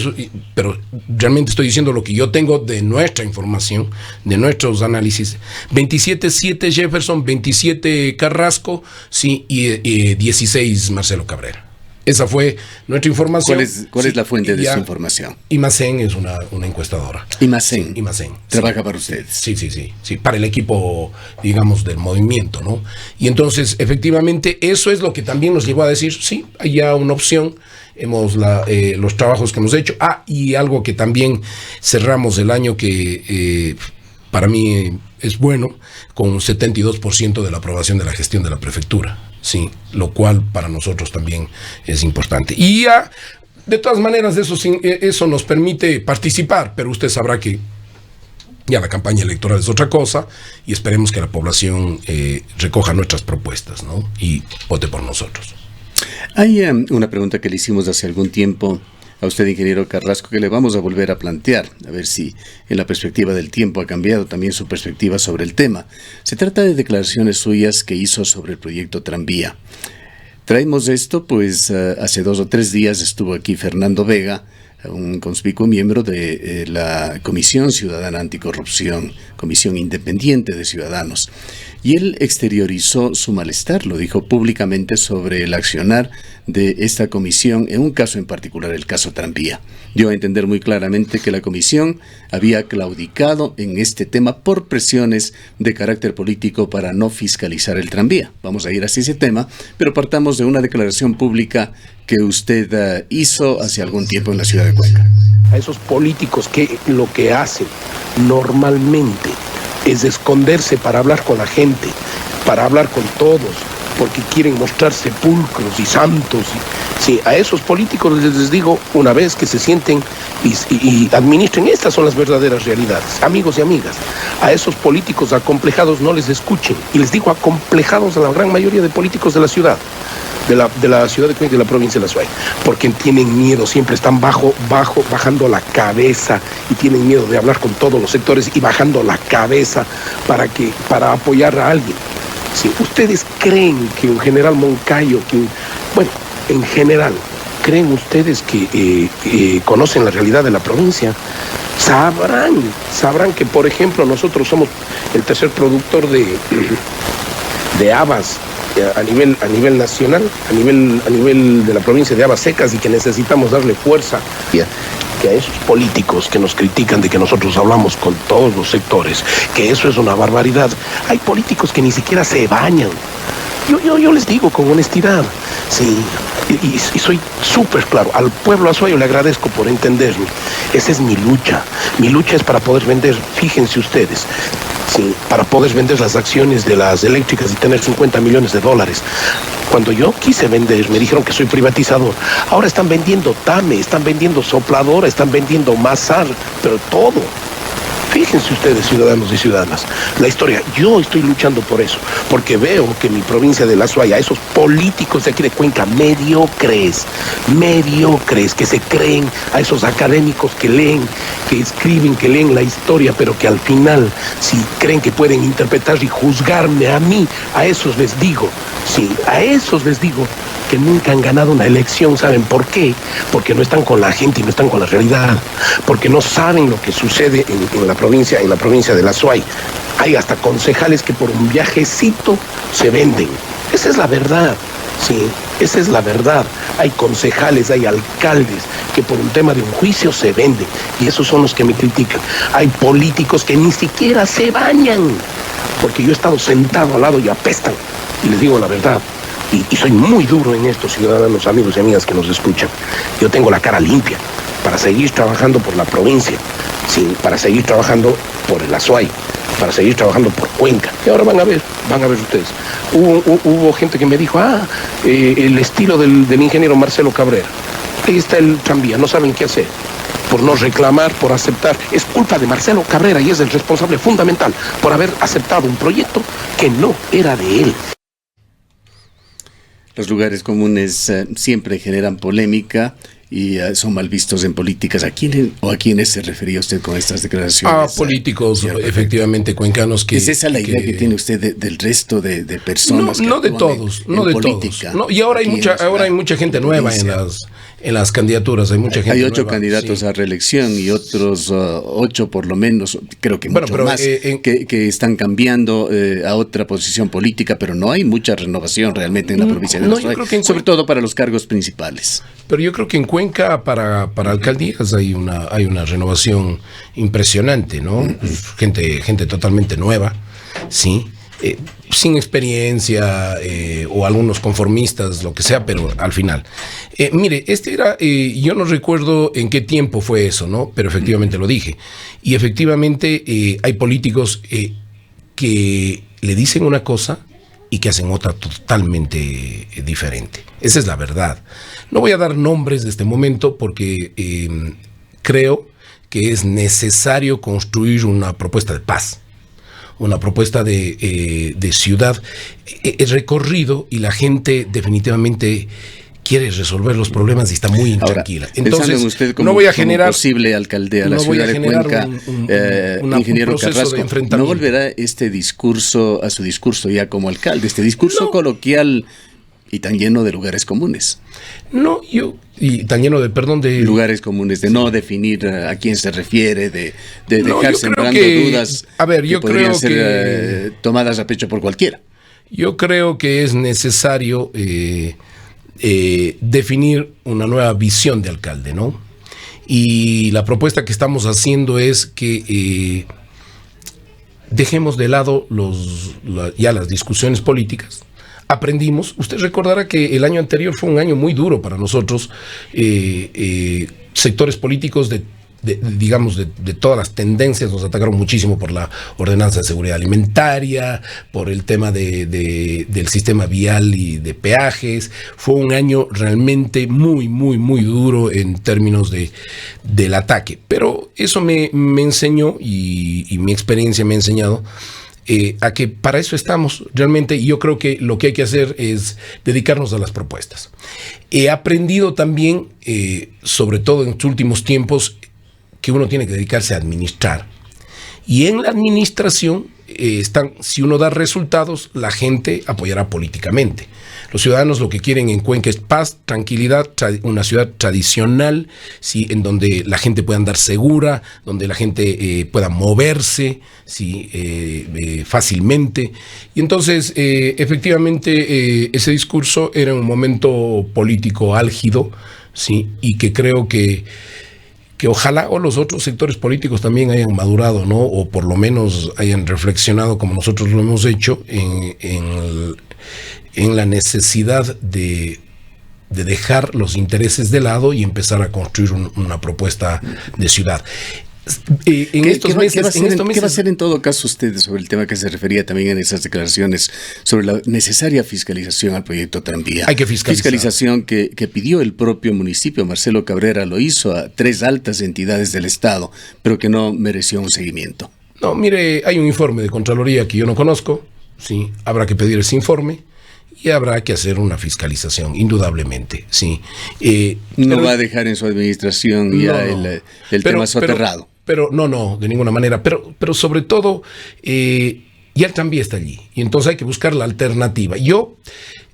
[SPEAKER 2] pero realmente estoy diciendo lo que yo tengo de nuestra información, de nuestros análisis. 27-7 Jefferson, 27 Carrasco, sí, y 16 Marcelo Cabrera. Esa fue nuestra información.
[SPEAKER 1] ¿Cuál es la fuente de su información?
[SPEAKER 2] Imacén es una encuestadora.
[SPEAKER 1] Imacén.
[SPEAKER 2] Sí, Imacén.
[SPEAKER 1] Trabaja para ustedes.
[SPEAKER 2] Sí, para el equipo, digamos, del movimiento, ¿no? Y entonces, efectivamente, eso es lo que también nos llevó a decir, sí, hay ya una opción, los trabajos que hemos hecho. Y algo que también cerramos el año que para mí es bueno, con un 72% de la aprobación de la gestión de la prefectura. Sí, lo cual para nosotros también es importante. Y ya, de todas maneras, eso nos permite participar, pero usted sabrá que ya la campaña electoral es otra cosa y esperemos que la población recoja nuestras propuestas, ¿no? Y vote por nosotros.
[SPEAKER 1] Hay una pregunta que le hicimos hace algún tiempo a usted, ingeniero Carrasco, que le vamos a volver a plantear, a ver si en la perspectiva del tiempo ha cambiado también su perspectiva sobre el tema. Se trata de declaraciones suyas que hizo sobre el proyecto Tranvía. Traemos esto, pues hace 2 o 3 días estuvo aquí Fernando Vega, un conspicuo miembro de la Comisión Ciudadana Anticorrupción, Comisión Independiente de Ciudadanos, y él exteriorizó su malestar, lo dijo públicamente, sobre el accionar de esta comisión en un caso en particular, el caso Tranvía. Dio a entender muy claramente que la comisión había claudicado en este tema por presiones de carácter político para no fiscalizar el tranvía. Vamos a ir hacia ese tema, pero partamos de una declaración pública que usted hizo hace algún tiempo en la ciudad de Cuenca.
[SPEAKER 4] A esos políticos que lo que hacen normalmente es esconderse para hablar con la gente, para hablar con todos, porque quieren mostrarse pulcros y santos. Sí, a esos políticos les digo una vez que se sienten y administren, estas son las verdaderas realidades. Amigos y amigas, a esos políticos acomplejados no les escuchen. Y les digo acomplejados a la gran mayoría de políticos de la ciudad. De la ciudad de Cuenca y de la provincia de La Suay, porque tienen miedo, siempre están bajando la cabeza y tienen miedo de hablar con todos los sectores y bajando la cabeza para apoyar a alguien. Si ustedes creen que un general Moncayo, bueno, en general, creen ustedes que conocen la realidad de la provincia, sabrán que, por ejemplo, nosotros somos el tercer productor de habas a nivel nacional, a nivel de la provincia, de habas secas, y que necesitamos darle fuerza que a esos políticos que nos critican de que nosotros hablamos con todos los sectores, que eso es una barbaridad. Hay políticos que ni siquiera se bañan. Yo les digo con honestidad, sí, y soy súper claro, al pueblo azuayo le agradezco por entenderme. Esa es mi lucha. Mi lucha es para poder vender, fíjense ustedes, sí, para poder vender las acciones de las eléctricas y tener $50 millones. Cuando yo quise vender, me dijeron que soy privatizador. Ahora están vendiendo Tame, están vendiendo Sopladora, están vendiendo Mazar, pero todo. Fíjense ustedes, ciudadanos y ciudadanas, la historia. Yo estoy luchando por eso, porque veo que mi provincia de La Suay, a esos políticos de aquí de Cuenca, mediocres, que se creen, a esos académicos que leen, que escriben, que leen la historia, pero que al final, si creen que pueden interpretar y juzgarme a mí, a esos les digo, sí, a esos les digo que nunca han ganado una elección. ¿Saben por qué? Porque no están con la gente y no están con la realidad, porque no saben lo que sucede en la provincia de La Suay. Hay hasta concejales que por un viajecito se venden. Esa es la verdad, sí, esa es la verdad. Hay concejales, hay alcaldes que por un tema de un juicio se venden, y esos son los que me critican. Hay políticos que ni siquiera se bañan, porque yo he estado sentado al lado y apestan, y les digo la verdad. Y soy muy duro en esto, ciudadanos, amigos y amigas que nos escuchan. Yo tengo la cara limpia para seguir trabajando por la provincia, sí, para seguir trabajando por el Azuay, para seguir trabajando por Cuenca. Y ahora van a ver ustedes. Hubo gente que me dijo, el estilo del ingeniero Marcelo Cabrera. Ahí está el tranvía, no saben qué hacer. Por no reclamar, por aceptar. Es culpa de Marcelo Cabrera y es el responsable fundamental por haber aceptado un proyecto que no era de él.
[SPEAKER 1] Los lugares comunes siempre generan polémica y son mal vistos en políticas. ¿A quiénes se refería usted con estas declaraciones?
[SPEAKER 2] A políticos, efectivamente, cuencanos que...
[SPEAKER 1] ¿Es esa la idea que tiene usted del resto de personas?
[SPEAKER 2] No de todos, no de todos. No, y ahora hay mucha gente nueva en las candidaturas. Hay
[SPEAKER 1] 8 candidatos a reelección y otros 8 por lo menos, creo que mucho más, que están cambiando a otra posición política, pero no hay mucha renovación realmente en la provincia de La Suay, sobre todo para los cargos principales.
[SPEAKER 2] Pero yo creo que en Cuenca para alcaldías hay una renovación impresionante, ¿no? Gente totalmente nueva, sí, sin experiencia o algunos conformistas, lo que sea, pero al final. Mire, yo no recuerdo en qué tiempo fue eso, ¿no? Pero efectivamente lo dije. Y efectivamente hay políticos que le dicen una cosa y que hacen otra totalmente diferente. Esa es la verdad. No voy a dar nombres de este momento porque creo que es necesario construir una propuesta de paz, una propuesta de ciudad. Es recorrido y la gente definitivamente quiere resolver los problemas y está muy intranquila.
[SPEAKER 1] Entonces, usted como,
[SPEAKER 2] no voy a generar
[SPEAKER 1] posible alcaldía de la ciudad de Cuenca, ingeniero Carrasco, ¿no volverá a su discurso ya como alcalde, este discurso coloquial y tan lleno de lugares comunes?
[SPEAKER 2] Y tan lleno de
[SPEAKER 1] lugares comunes, de no definir a quién se refiere, de dejar sembrando dudas que podrían ser tomadas a pecho por cualquiera.
[SPEAKER 2] Yo creo que es necesario definir una nueva visión de alcalde, ¿no? Y la propuesta que estamos haciendo es que dejemos de lado ya las discusiones políticas. Aprendimos, usted recordará que el año anterior fue un año muy duro para nosotros, sectores políticos de digamos, de todas las tendencias. Nos atacaron muchísimo por la ordenanza de seguridad alimentaria, por el tema del sistema vial y de peajes. Fue un año realmente muy, muy, muy duro en términos del ataque. Pero eso me enseñó y mi experiencia me ha enseñado a que para eso estamos realmente, y yo creo que lo que hay que hacer es dedicarnos a las propuestas. He aprendido también, sobre todo en los últimos tiempos, que uno tiene que dedicarse a administrar. Y en la administración, si uno da resultados, la gente apoyará políticamente. Los ciudadanos lo que quieren en Cuenca es paz, tranquilidad, una ciudad tradicional, ¿sí? En donde la gente pueda andar segura, donde la gente pueda moverse, ¿sí? Fácilmente. Y entonces, efectivamente, ese discurso era un momento político álgido, ¿sí? Y que creo que ojalá los otros sectores políticos también hayan madurado, ¿no? O por lo menos hayan reflexionado como nosotros lo hemos hecho en la necesidad de dejar los intereses de lado y empezar a construir una propuesta de ciudad.
[SPEAKER 1] ¿Qué va a hacer en todo caso usted sobre el tema que se refería también en esas declaraciones sobre la necesaria fiscalización al proyecto Tranvía?
[SPEAKER 2] Hay que fiscalizar.
[SPEAKER 1] Fiscalización que pidió el propio municipio. Marcelo Cabrera lo hizo a 3 altas entidades del Estado, pero que no mereció un seguimiento.
[SPEAKER 2] No, mire, hay un informe de Contraloría que yo no conozco, sí, habrá que pedir ese informe y habrá que hacer una fiscalización, indudablemente, sí.
[SPEAKER 1] No va a dejar en su administración ya el tema soterrado.
[SPEAKER 2] Pero no, de ninguna manera. Pero sobre todo, ya el tranvía está allí. Y entonces hay que buscar la alternativa. Yo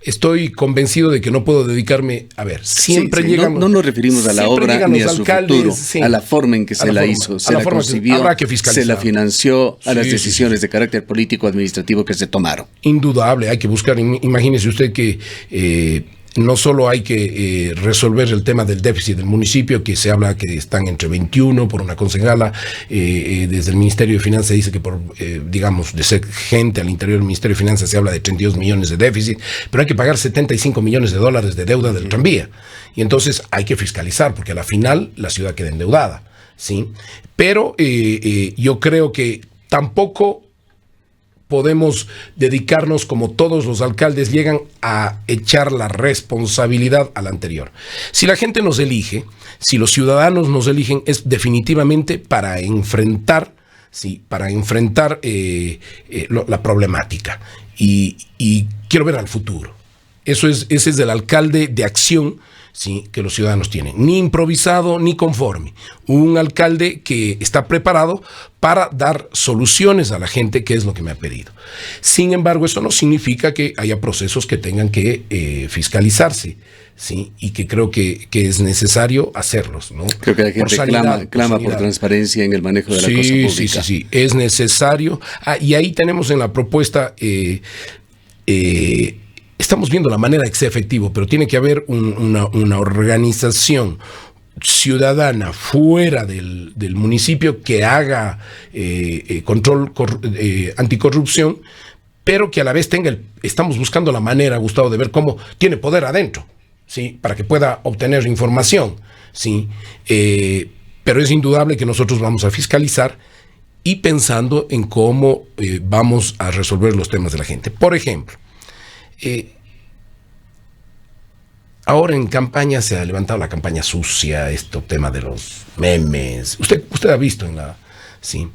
[SPEAKER 2] estoy convencido de que no puedo dedicarme, a ver, siempre llegamos...
[SPEAKER 1] No nos referimos a la obra ni a su futuro,
[SPEAKER 2] sí,
[SPEAKER 1] a la forma en que se la hizo, se la concibió, se la financió, a las decisiones de carácter político-administrativo que se tomaron.
[SPEAKER 2] Indudable, hay que buscar, imagínese usted que... no solo hay que resolver el tema del déficit del municipio, que se habla que están entre 21 por una concejala, desde el Ministerio de Finanzas dice que por, digamos, de ser gente al interior del Ministerio de Finanzas se habla de 32 millones de déficit, pero hay que pagar 75 millones de dólares de deuda del tranvía. Y entonces hay que fiscalizar, porque a la final la ciudad queda endeudada, ¿sí? Pero yo creo que tampoco podemos dedicarnos, como todos los alcaldes llegan, a echar la responsabilidad al anterior. Si la gente nos elige, si los ciudadanos nos eligen, es definitivamente para enfrentar, ¿sí? La problemática. Y quiero ver al futuro. Ese es el alcalde de acción, ¿sí? Que los ciudadanos tienen, ni improvisado ni conforme, un alcalde que está preparado para dar soluciones a la gente, que es lo que me ha pedido. Sin embargo, eso no significa que haya procesos que tengan que fiscalizarse, ¿sí? Y que creo que es necesario hacerlos, ¿no?
[SPEAKER 1] Creo que la gente clama por transparencia en el manejo de la cosa pública.
[SPEAKER 2] Sí, es necesario. Y ahí tenemos en la propuesta... estamos viendo la manera de que sea efectivo, pero tiene que haber una organización ciudadana fuera del municipio que haga control anticorrupción, pero que a la vez estamos buscando la manera, Gustavo, de ver cómo tiene poder adentro, ¿sí? Para que pueda obtener información, ¿sí? Pero es indudable que nosotros vamos a fiscalizar y pensando en cómo vamos a resolver los temas de la gente. Por ejemplo, ahora en campaña se ha levantado la campaña sucia, tema de los memes. Usted ha visto sí.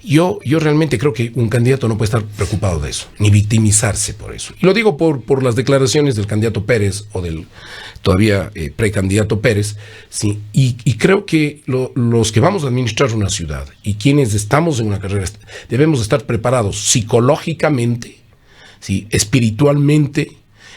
[SPEAKER 2] Yo realmente creo que un candidato no puede estar preocupado de eso, ni victimizarse por eso. Y lo digo por las declaraciones del candidato Pérez o del todavía precandidato Pérez, sí. Y creo que los que vamos a administrar una ciudad y quienes estamos en una carrera debemos estar preparados psicológicamente, ¿sí? Espiritualmente,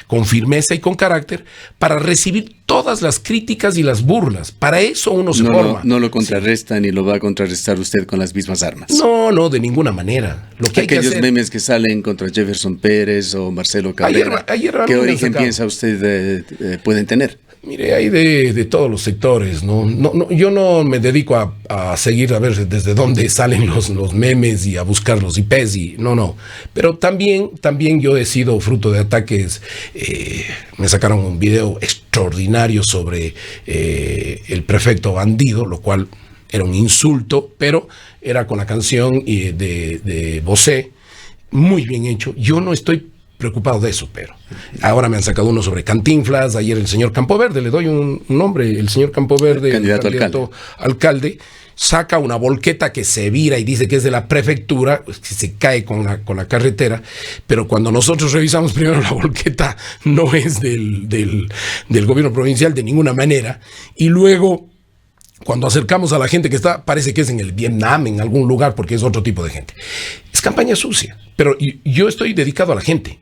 [SPEAKER 2] con firmeza y con carácter, para recibir todas las críticas y las burlas. Para eso uno se forma.
[SPEAKER 1] No lo contrarresta, sí. Ni lo va a contrarrestar usted con las mismas armas.
[SPEAKER 2] No, de ninguna manera. Lo que
[SPEAKER 1] Aquellos memes que salen contra Jefferson Pérez o Marcelo Cabrera, ¿qué origen piensa usted pueden tener?
[SPEAKER 2] Mire, hay de todos los sectores, ¿no? Yo no me dedico a seguir a ver desde dónde salen los memes y a buscar los IPs no. Pero también yo he sido fruto de ataques. Me sacaron un video extraordinario sobre el prefecto bandido, lo cual era un insulto, pero era con la canción de Bosé, muy bien hecho. Yo no estoy preocupado de eso, pero ahora me han sacado uno sobre Cantinflas, ayer el señor Campoverde, le doy un nombre, el señor Campoverde,
[SPEAKER 1] candidato
[SPEAKER 2] alcalde, saca una volqueta que se vira y dice que es de la prefectura, que se cae con la carretera, pero cuando nosotros revisamos primero la volqueta no es del gobierno provincial de ninguna manera, y luego cuando acercamos a la gente que está, parece que es en el Vietnam, en algún lugar, porque es otro tipo de gente. Es campaña sucia, pero yo estoy dedicado a la gente.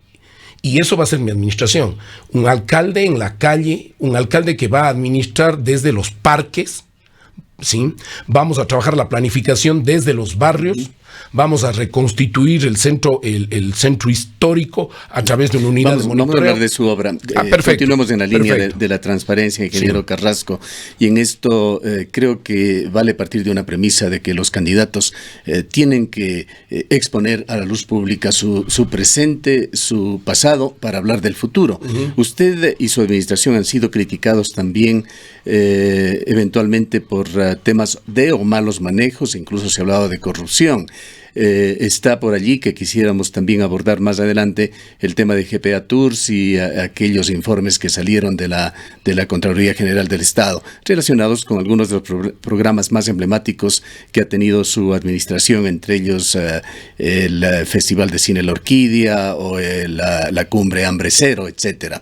[SPEAKER 2] Y eso va a ser mi administración. Un alcalde en la calle, un alcalde que va a administrar desde los parques, ¿sí? Vamos a trabajar la planificación desde los barrios, vamos a reconstituir el centro histórico a través de una unidad de monitoreo.
[SPEAKER 1] Vamos a hablar de su obra.
[SPEAKER 2] Perfecto.
[SPEAKER 1] Continuamos en la línea de la transparencia, ingeniero Carrasco. Y en esto creo que vale partir de una premisa de que los candidatos tienen que exponer a la luz pública su presente, su pasado, para hablar del futuro. Usted y su administración han sido criticados también eventualmente por temas de o malos manejos, incluso se ha hablado de corrupción. Está por allí que quisiéramos también abordar más adelante el tema de GPA Tours y aquellos informes que salieron de la Contraloría General del Estado, relacionados con algunos de los programas más emblemáticos que ha tenido su administración, entre ellos el Festival de Cine La Orquídea o la Cumbre Hambre Cero, etcétera.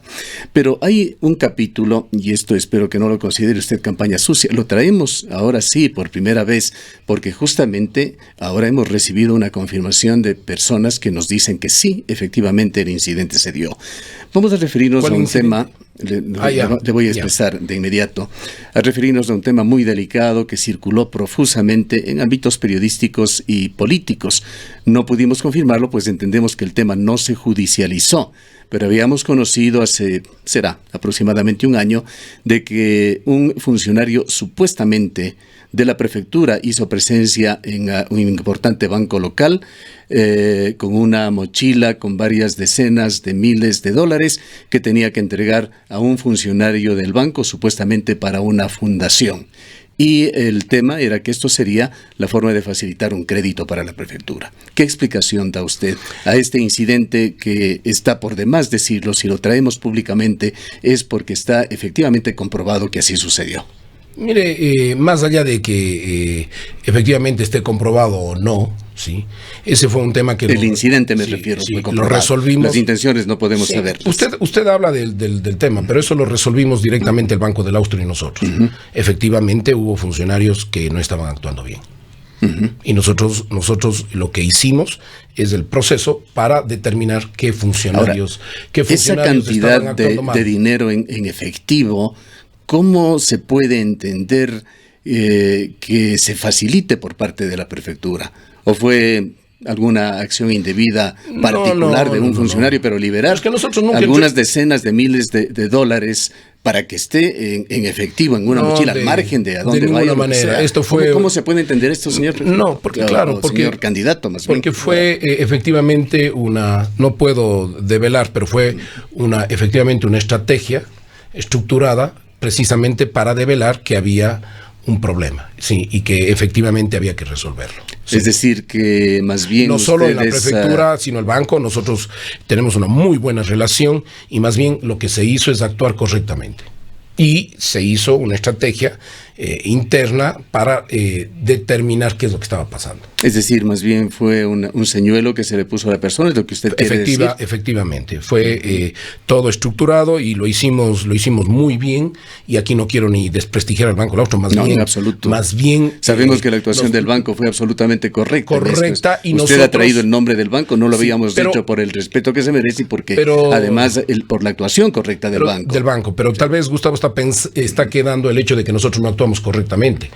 [SPEAKER 1] Pero hay un capítulo, y esto espero que no lo considere usted campaña sucia, lo traemos ahora sí por primera vez, porque justamente ahora hemos recibido una confirmación de personas que nos dicen que sí, efectivamente el incidente se dio. Vamos a referirnos a un tema, le voy a expresar de inmediato, a referirnos a un tema muy delicado que circuló profusamente en ámbitos periodísticos y políticos. No pudimos confirmarlo, pues entendemos que el tema no se judicializó, pero habíamos conocido será aproximadamente un año, de que un funcionario supuestamente de la prefectura hizo presencia en un importante banco local con una mochila con varias decenas de miles de dólares que tenía que entregar a un funcionario del banco, supuestamente para una fundación. Y el tema era que esto sería la forma de facilitar un crédito para la prefectura. ¿Qué explicación da usted a este incidente que está por demás decirlo? Si lo traemos públicamente es porque está efectivamente comprobado que así sucedió.
[SPEAKER 2] Mire, más allá de que efectivamente esté comprobado o no, ¿sí? Ese fue un tema que...
[SPEAKER 1] El incidente me refiero.
[SPEAKER 2] Sí, lo resolvimos.
[SPEAKER 1] Las intenciones no podemos saber.
[SPEAKER 2] Usted habla del tema, pero eso lo resolvimos directamente el Banco del Austro y nosotros. Efectivamente hubo funcionarios que no estaban actuando bien. Y nosotros lo que hicimos es el proceso para determinar qué funcionarios...
[SPEAKER 1] Ahora, esa cantidad de dinero en efectivo... ¿Cómo se puede entender que se facilite por parte de la prefectura? ¿O fue alguna acción indebida particular de un funcionario, pero liberar algunas decenas de miles de dólares para que esté en efectivo, en una mochila, al margen de a dónde vaya? De ninguna manera.
[SPEAKER 2] Esto fue...
[SPEAKER 1] ¿Cómo se puede entender esto, señor prefecto?
[SPEAKER 2] No, porque
[SPEAKER 1] señor candidato, más bien.
[SPEAKER 2] Porque fue efectivamente no puedo develar, pero fue efectivamente una estrategia estructurada precisamente para develar que había un problema, sí, y que efectivamente había que resolverlo. Sí.
[SPEAKER 1] Es decir, que más bien
[SPEAKER 2] no solo en la prefectura, sino el banco, nosotros tenemos una muy buena relación y más bien lo que se hizo es actuar correctamente. Y se hizo una estrategia interna para determinar qué es lo que estaba pasando.
[SPEAKER 1] Es decir, más bien fue un señuelo que se le puso a la persona, es lo que usted quiere decir.
[SPEAKER 2] Efectivamente, fue todo estructurado y lo hicimos muy bien, y aquí no quiero ni desprestigiar al Banco del Austro, más bien. En absoluto. Más bien.
[SPEAKER 1] Sabemos que la actuación del banco fue absolutamente correcta.
[SPEAKER 2] Y
[SPEAKER 1] usted ha traído el nombre del banco, no lo habíamos dicho por el respeto que se merece y porque además por la actuación correcta del banco.
[SPEAKER 2] Pero tal vez Gustavo está quedando el hecho de que nosotros no actuamos correctamente.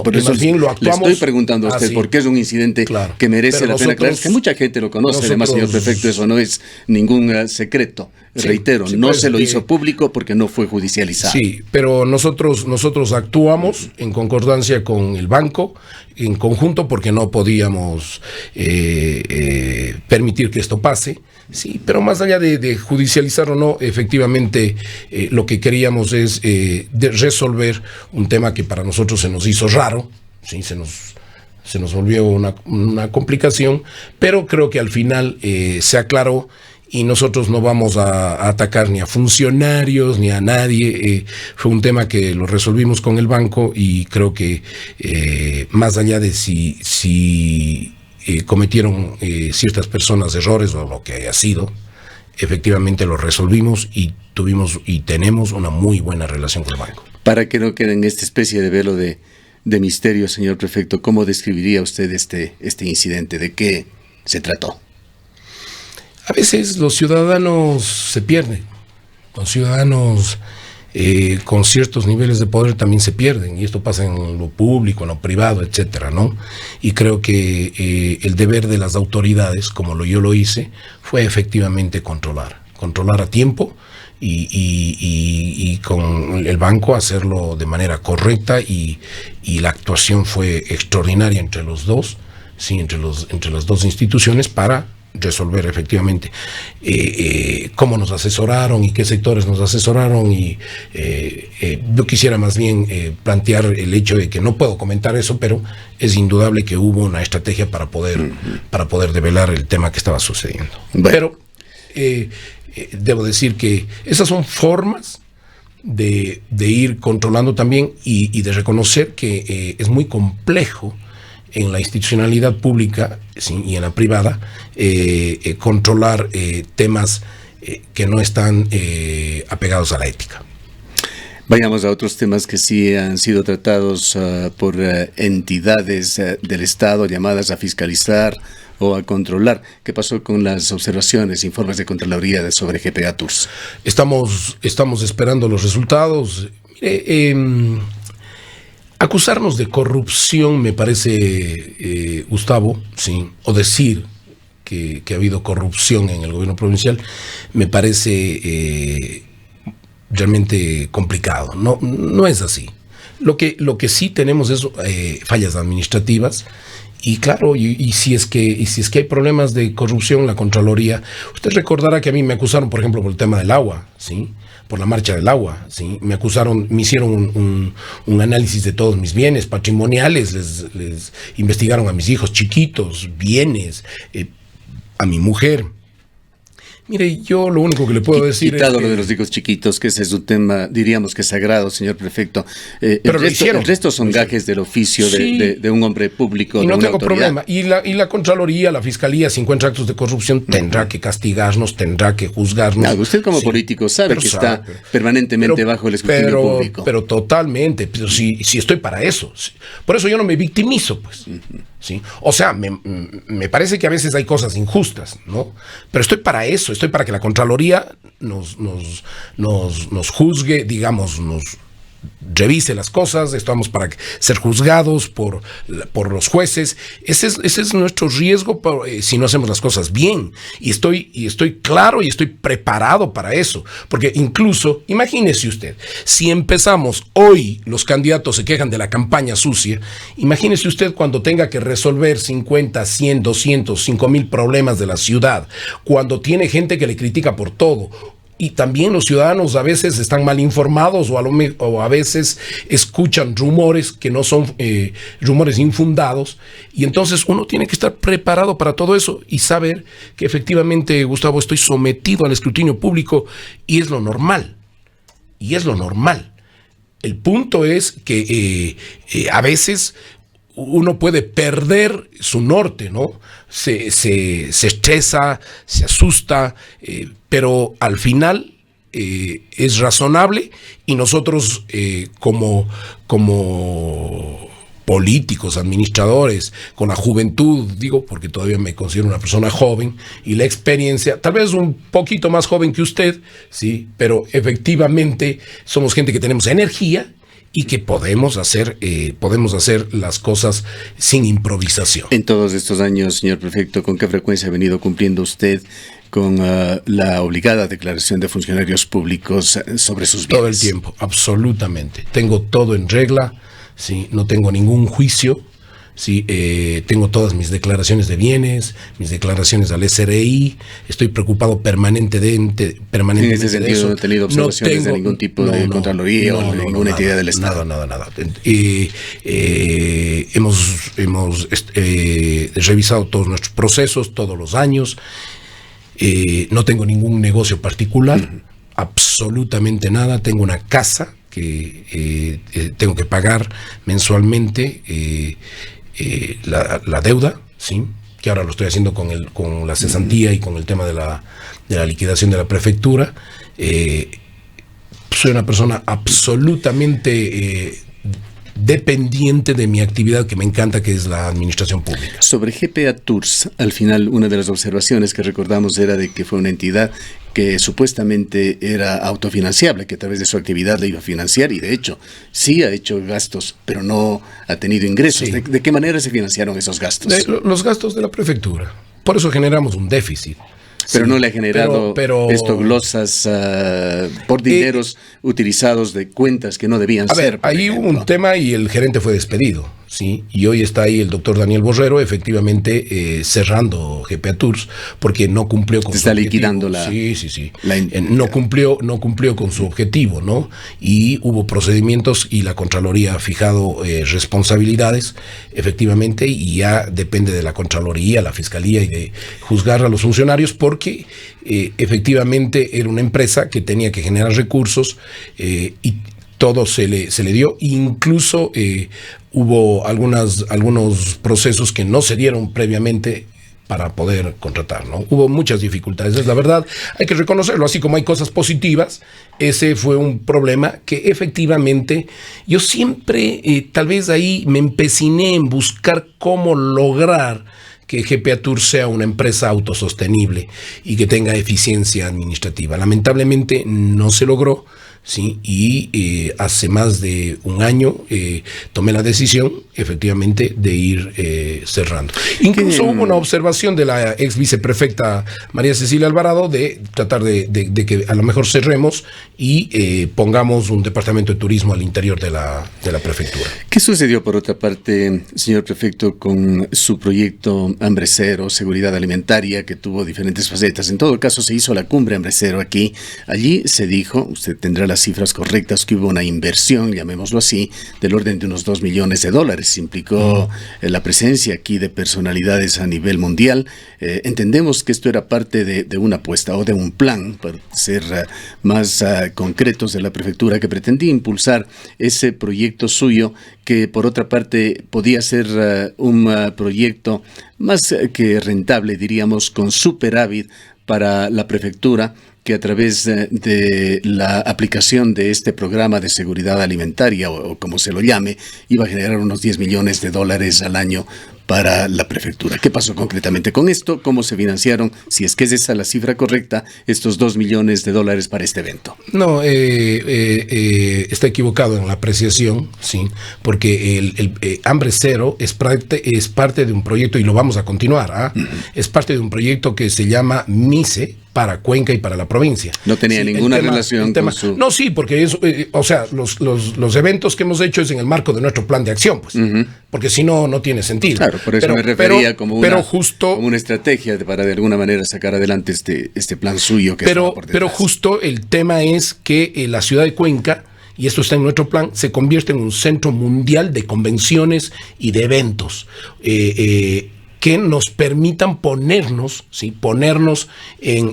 [SPEAKER 1] Por eso
[SPEAKER 2] más bien lo actuamos.
[SPEAKER 1] Le estoy preguntando a usted por qué es un incidente que merece la pena aclarar, que mucha gente lo conoce, además, señor prefecto, eso no es ningún secreto. Reitero, no se lo hizo público porque no fue judicializado.
[SPEAKER 2] Sí, pero nosotros actuamos en concordancia con el banco, en conjunto, porque no podíamos permitir que esto pase. Sí, pero más allá de judicializar o no, efectivamente lo que queríamos es resolver un tema que para nosotros se nos hizo raro. ¿sí? Se nos volvió una complicación, pero creo que al final se aclaró y nosotros no vamos a atacar ni a funcionarios ni a nadie. Fue un tema que lo resolvimos con el banco y creo que más allá de si cometieron ciertas personas errores o lo que haya sido, efectivamente lo resolvimos y tenemos una muy buena relación con el banco.
[SPEAKER 1] Para que no quede en esta especie de velo de misterio, señor prefecto, ¿cómo describiría usted este incidente? ¿De qué se trató?
[SPEAKER 2] A veces los ciudadanos se pierden, los ciudadanos con ciertos niveles de poder también se pierden, y esto pasa en lo público, en lo privado, etcétera, ¿no? Y creo que el deber de las autoridades, como yo lo hice, fue efectivamente controlar a tiempo y con el banco hacerlo de manera correcta, y la actuación fue extraordinaria entre los dos, sí, entre las dos instituciones para resolver efectivamente cómo nos asesoraron y qué sectores nos asesoraron, y yo quisiera más bien plantear el hecho de que no puedo comentar eso, pero es indudable que hubo una estrategia para poder develar el tema que estaba sucediendo. Bueno. Pero debo decir que esas son formas de ir controlando también y de reconocer que es muy complejo en la institucionalidad pública, ¿sí?, y en la privada, controlar temas que no están apegados a la ética.
[SPEAKER 1] Vayamos a otros temas que sí han sido tratados por entidades del Estado llamadas a fiscalizar o a controlar. ¿Qué pasó con las observaciones, informes de Contraloría sobre GPA Tours?
[SPEAKER 2] Estamos esperando los resultados. Mire, acusarnos de corrupción me parece, Gustavo, sí, o decir que ha habido corrupción en el gobierno provincial, me parece realmente complicado. No es así. Lo que sí tenemos es fallas administrativas. Y claro, y si es que hay problemas de corrupción, la Contraloría, usted recordará que a mí me acusaron, por ejemplo, por el tema del agua, ¿sí?, por la marcha del agua, ¿sí? Me hicieron un análisis de todos mis bienes patrimoniales, les investigaron a mis hijos chiquitos, bienes, a mi mujer. Mire, yo lo único que le puedo decir es
[SPEAKER 1] lo de los hijos chiquitos, que ese es un tema, diríamos que sagrado, señor prefecto.
[SPEAKER 2] Pero el
[SPEAKER 1] resto son gajes del oficio, sí, de un hombre público.
[SPEAKER 2] Y no tengo problema. Y la Contraloría, la Fiscalía, si encuentra actos de corrupción, tendrá que castigarnos, tendrá que juzgarnos.
[SPEAKER 1] Usted como político sabe que está permanentemente bajo el escrutinio público.
[SPEAKER 2] Pero totalmente, pero si estoy para eso. Por eso yo no me victimizo, pues. ¿Sí? O sea, me parece que a veces hay cosas injustas, ¿no? Pero estoy para eso, estoy para que la Contraloría nos juzgue, digamos, nos revise las cosas, estamos para ser juzgados por los jueces. Ese es nuestro riesgo si no hacemos las cosas bien. Y estoy claro y estoy preparado para eso. Porque incluso, imagínese usted, si empezamos hoy, los candidatos se quejan de la campaña sucia, imagínese usted cuando tenga que resolver 50, 100, 200, 5,000 problemas de la ciudad, cuando tiene gente que le critica por todo. Y también los ciudadanos a veces están mal informados o a veces escuchan rumores que no son rumores infundados, y entonces uno tiene que estar preparado para todo eso y saber que efectivamente, Gustavo, estoy sometido al escrutinio público y es lo normal. El punto es que a veces uno puede perder su norte, ¿no? Se estresa, se asusta, pero al final es razonable, y nosotros como políticos, administradores, con la juventud, digo, porque todavía me considero una persona joven, y la experiencia, tal vez un poquito más joven que usted, sí, pero efectivamente somos gente que tenemos energía y que podemos hacer las cosas sin improvisación.
[SPEAKER 1] En todos estos años, señor prefecto, ¿con qué frecuencia ha venido cumpliendo usted con la obligada declaración de funcionarios públicos sobre sus bienes?
[SPEAKER 2] Todo el tiempo, absolutamente. Tengo todo en regla, ¿sí? No tengo ningún juicio, Sí, tengo todas mis declaraciones de bienes, mis declaraciones al SRI, estoy preocupado permanentemente
[SPEAKER 1] En ese
[SPEAKER 2] de
[SPEAKER 1] sentido,
[SPEAKER 2] eso.
[SPEAKER 1] no he tenido observaciones de ningún tipo de Contraloría o de ninguna entidad del Estado.
[SPEAKER 2] Nada. Hemos revisado todos nuestros procesos, todos los años. No tengo ningún negocio particular, absolutamente nada. Tengo una casa que tengo que pagar mensualmente, la deuda, ¿sí? Que ahora lo estoy haciendo con la cesantía y con el tema de la liquidación de la prefectura. Soy una persona absolutamente dependiente de mi actividad que me encanta, que es la administración pública.
[SPEAKER 1] Sobre GPA Tours, al final una de las observaciones que recordamos era de que fue una entidad que supuestamente era autofinanciable, que a través de su actividad la iba a financiar, y de hecho sí ha hecho gastos, pero no ha tenido ingresos.
[SPEAKER 2] Sí.
[SPEAKER 1] ¿De qué manera se financiaron esos gastos?
[SPEAKER 2] Los gastos de la prefectura. Por eso generamos un déficit.
[SPEAKER 1] Pero
[SPEAKER 2] Sí,
[SPEAKER 1] no le ha generado esto glosas por dineros utilizados de cuentas que no debían ser.
[SPEAKER 2] A ver, ahí hubo un tema y el gerente fue despedido, ¿sí? Y hoy está ahí el doctor Daniel Borrero, efectivamente cerrando GPA Tours, porque no cumplió con
[SPEAKER 1] Se
[SPEAKER 2] su
[SPEAKER 1] está
[SPEAKER 2] objetivo.
[SPEAKER 1] liquidando la...
[SPEAKER 2] Sí. No cumplió con su objetivo, ¿no? Y hubo procedimientos y la Contraloría ha fijado responsabilidades, efectivamente, y ya depende de la Contraloría, la Fiscalía y de juzgar a los funcionarios, porque efectivamente era una empresa que tenía que generar recursos y todo se le dio. Incluso hubo algunos procesos que no se dieron previamente para poder contratar, ¿no? Hubo muchas dificultades, es la verdad, hay que reconocerlo, así como hay cosas positivas. Ese fue un problema que efectivamente yo siempre, tal vez ahí me empeciné en buscar cómo lograr que GPA Tours sea una empresa autosostenible y que tenga eficiencia administrativa. Lamentablemente no se logró, ¿sí? Y hace más de un año tomé la decisión, efectivamente, de ir cerrando. Incluso hubo una observación de la ex viceprefecta María Cecilia Alvarado de tratar de que a lo mejor cerremos y pongamos un departamento de turismo al interior de la prefectura.
[SPEAKER 1] ¿Qué sucedió, por otra parte, señor prefecto, con su proyecto Hambre Cero, seguridad alimentaria, que tuvo diferentes facetas? En todo caso, se hizo la cumbre Hambre Cero aquí. Allí se dijo, usted tendrá las cifras correctas, que hubo una inversión, llamémoslo así, del orden de unos $2 millones. Implicó la presencia aquí de personalidades a nivel mundial. Entendemos que esto era parte de una apuesta o de un plan, para ser más concretos, de la prefectura, que pretendía impulsar ese proyecto suyo, que por otra parte podía ser un proyecto más que rentable, diríamos, con superávit para la prefectura, que a través de la aplicación de este programa de seguridad alimentaria, o como se lo llame, iba a generar unos $10 millones al año para la prefectura. ¿Qué pasó concretamente con esto? ¿Cómo se financiaron, si es que es esa la cifra correcta, estos $2 millones para este evento?
[SPEAKER 2] No, está equivocado en la apreciación, sí, porque el Hambre Cero es parte de un proyecto, y lo vamos a continuar, es parte de un proyecto que se llama MICE, para Cuenca y para la provincia.
[SPEAKER 1] No tenía ninguna relación con su...
[SPEAKER 2] No, sí, porque eso, los eventos que hemos hecho es en el marco de nuestro plan de acción, pues, porque si no, no tiene sentido.
[SPEAKER 1] Claro, por eso me refería como una estrategia para de alguna manera sacar adelante este plan suyo.
[SPEAKER 2] Pero justo el tema es que la ciudad de Cuenca, y esto está en nuestro plan, se convierte en un centro mundial de convenciones y de eventos. Que nos permitan ponernos en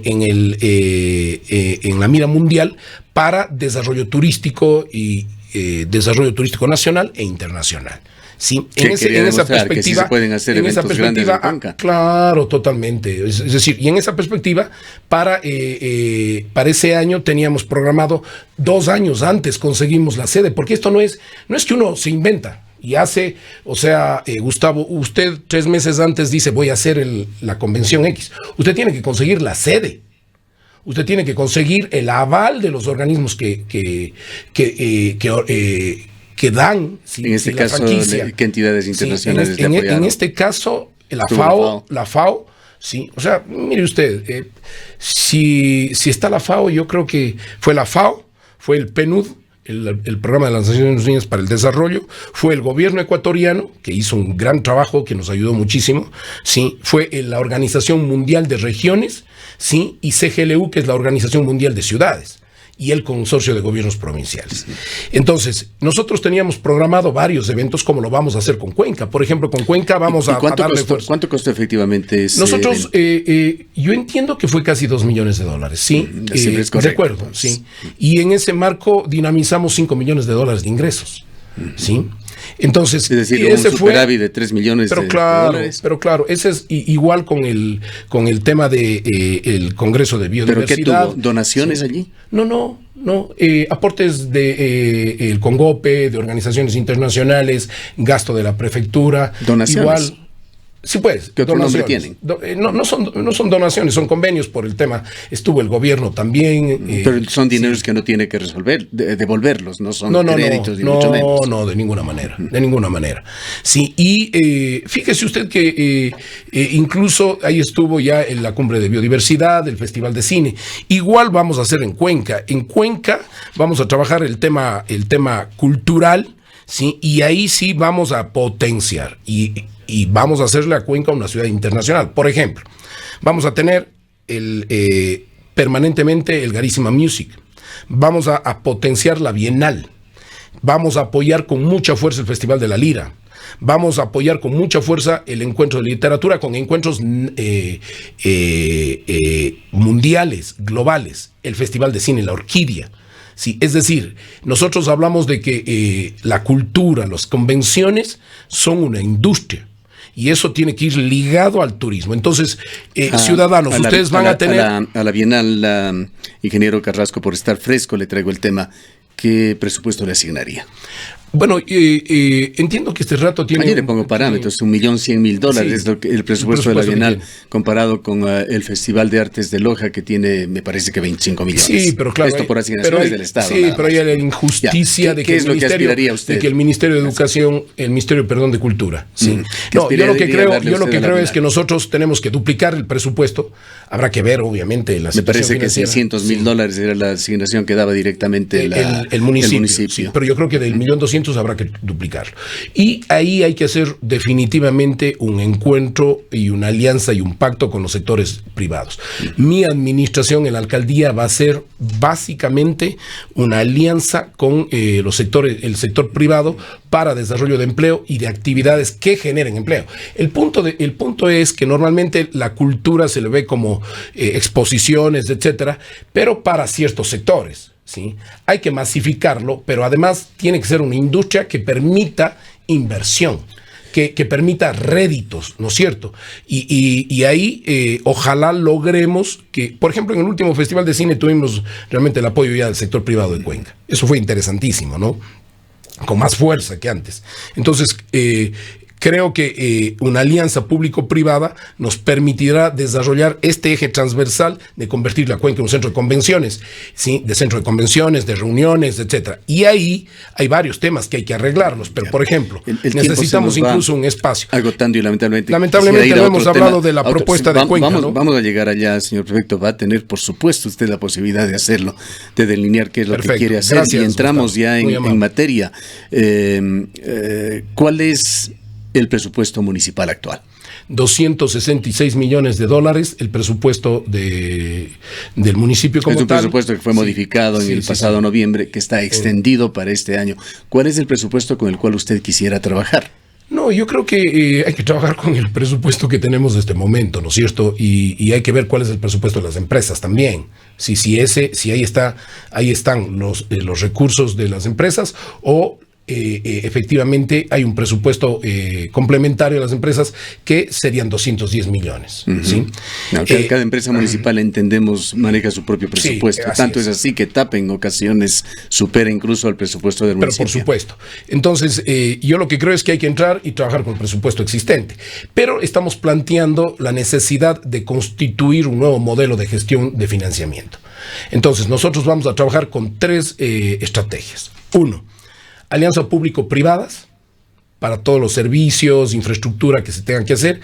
[SPEAKER 2] la mira mundial para desarrollo turístico y desarrollo turístico nacional e internacional. Sí, en esa perspectiva,
[SPEAKER 1] que sí se pueden hacer eventos grandes en Cuenca.
[SPEAKER 2] Claro, totalmente. Es decir, y en esa perspectiva, para ese año teníamos programado 2 años antes conseguimos la sede, porque esto no es que uno se inventa. Y hace, Gustavo, usted 3 meses antes dice voy a hacer la convención X. Usted tiene que conseguir la sede. Usted tiene que conseguir el aval de los organismos que dan. ¿Sí?
[SPEAKER 1] En este caso, ¿qué entidades internacionales le apoyaron?
[SPEAKER 2] En este caso, la FAO, sí. O sea, mire usted, si está la FAO, yo creo que fue la FAO, fue el PNUD, el programa de las Naciones Unidas para el Desarrollo, fue el gobierno ecuatoriano, que hizo un gran trabajo, que nos ayudó muchísimo, ¿sí? Fue la Organización Mundial de Regiones, ¿sí? Y CGLU, que es la Organización Mundial de Ciudades, y el Consorcio de Gobiernos Provinciales. Entonces, nosotros teníamos programado varios eventos, como lo vamos a hacer con Cuenca. Por ejemplo, con Cuenca vamos a darle fuerza.
[SPEAKER 1] ¿Cuánto costó efectivamente ese
[SPEAKER 2] Nosotros, yo entiendo que fue casi $2 millones, ¿sí?
[SPEAKER 1] Es correcto,
[SPEAKER 2] de acuerdo, sí. Y en ese marco dinamizamos $5 millones de ingresos, ¿sí? Entonces,
[SPEAKER 1] es decir,
[SPEAKER 2] ese
[SPEAKER 1] un superávit de 3 millones de dólares.
[SPEAKER 2] Pero claro, ese es igual con el tema de el Congreso de Biodiversidad.
[SPEAKER 1] ¿Pero qué tuvo? ¿Donaciones allí?
[SPEAKER 2] No. Aportes de el Congope, de organizaciones internacionales, gasto de la prefectura.
[SPEAKER 1] ¿Donaciones?
[SPEAKER 2] Igual. Sí, pues.
[SPEAKER 1] ¿Qué otro nombre tienen?
[SPEAKER 2] No son donaciones, son convenios por el tema. Estuvo el gobierno también.
[SPEAKER 1] Pero son dineros que no tiene que devolverlos, no son créditos ni mucho menos.
[SPEAKER 2] No, de ninguna manera, de ninguna manera. Sí, y fíjese usted que incluso ahí estuvo ya en la Cumbre de Biodiversidad, el Festival de Cine. Igual vamos a hacer en Cuenca. En Cuenca vamos a trabajar el tema cultural, ¿sí? Y ahí sí vamos a potenciar y vamos a hacerle a Cuenca una ciudad internacional. Por ejemplo, vamos a tener permanentemente el Garísima Music. Vamos a potenciar la Bienal. Vamos a apoyar con mucha fuerza el Festival de la Lira. Vamos a apoyar con mucha fuerza el encuentro de literatura con encuentros mundiales, globales. El Festival de Cine La Orquídea. Sí, es decir, nosotros hablamos de que la cultura, las convenciones son una industria. Y eso tiene que ir ligado al turismo. Entonces, ciudadanos, ustedes van a tener...
[SPEAKER 1] A la Bienal, ingeniero Carrasco, por estar fresco, le traigo el tema. ¿Qué presupuesto le asignaría?
[SPEAKER 2] Bueno, entiendo que este rato tiene...
[SPEAKER 1] Ayer le pongo parámetros, $1.100.000 sí, es el presupuesto de la Bienal, comparado con el Festival de Artes de Loja, que tiene, me parece que 25 millones.
[SPEAKER 2] Sí, pero claro...
[SPEAKER 1] Esto por asignaciones del Estado.
[SPEAKER 2] Sí, pero hay la injusticia de que el Ministerio de Educación, el Ministerio, de Cultura. Sí. No, yo lo que creo es que nosotros tenemos que duplicar el presupuesto. Habrá que ver, obviamente, la situación
[SPEAKER 1] financiera. Me parece que $600.000 era la asignación que daba directamente
[SPEAKER 2] el municipio. Sí, pero yo creo que del 1.200.000 habrá que duplicarlo. Y ahí hay que hacer definitivamente un encuentro y una alianza y un pacto con los sectores privados. Mi administración en la alcaldía va a ser básicamente una alianza con el sector privado para desarrollo de empleo y de actividades que generen empleo. El punto es que normalmente la cultura se le ve como exposiciones, etcétera, pero para ciertos sectores. ¿Sí? Hay que masificarlo, pero además tiene que ser una industria que permita inversión, que permita réditos, ¿no es cierto? Y ahí ojalá logremos que, por ejemplo, en el último Festival de Cine tuvimos realmente el apoyo ya del sector privado de Cuenca. Eso fue interesantísimo, ¿no? Con más fuerza que antes. Entonces, creo que una alianza público-privada nos permitirá desarrollar este eje transversal de convertir la Cuenca en un centro de convenciones, ¿sí? De centro de convenciones, de reuniones, etcétera. Y ahí hay varios temas que hay que arreglarlos, pero por ejemplo, necesitamos incluso un espacio.
[SPEAKER 1] Agotando y lamentablemente
[SPEAKER 2] no hemos hablado de la propuesta de Cuenca.
[SPEAKER 1] Vamos a llegar allá, señor prefecto. Va a tener, por supuesto, usted la posibilidad de hacerlo, de delinear qué es lo que quiere hacer. Gracias, y entramos ya en materia. ¿Cuál es el presupuesto municipal actual?
[SPEAKER 2] $266 millones, el presupuesto del municipio como tal.
[SPEAKER 1] Es un presupuesto que fue modificado en el pasado noviembre, que está extendido para este año. ¿Cuál es el presupuesto con el cual usted quisiera trabajar?
[SPEAKER 2] No, yo creo que hay que trabajar con el presupuesto que tenemos de este momento, ¿no es cierto? Y hay que ver cuál es el presupuesto de las empresas también. Si ahí están los recursos de las empresas, o efectivamente hay un presupuesto complementario a las empresas que serían 210 millones. ¿Sí?
[SPEAKER 1] Cada empresa municipal, entendemos, maneja su propio presupuesto. Tanto es así que TAP en ocasiones supera incluso al presupuesto del municipio.
[SPEAKER 2] Pero por supuesto. Entonces, yo lo que creo es que hay que entrar y trabajar con el presupuesto existente. Pero estamos planteando la necesidad de constituir un nuevo modelo de gestión de financiamiento. Entonces, nosotros vamos a trabajar con 3 estrategias. 1, alianza público-privadas para todos los servicios, infraestructura que se tengan que hacer,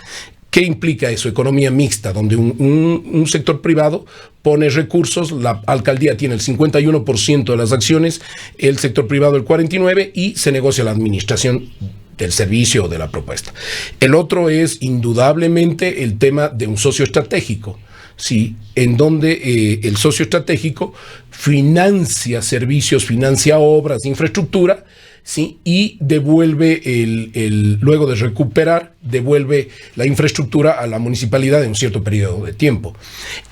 [SPEAKER 2] ¿Qué implica eso? Economía mixta, donde un sector privado pone recursos, la alcaldía tiene el 51% de las acciones, el sector privado el 49% y se negocia la administración del servicio o de la propuesta. El otro es indudablemente el tema de un socio estratégico, ¿sí? En donde el socio estratégico financia servicios, financia obras, infraestructura, ¿sí? Y devuelve, luego de recuperar, devuelve la infraestructura a la municipalidad en un cierto periodo de tiempo.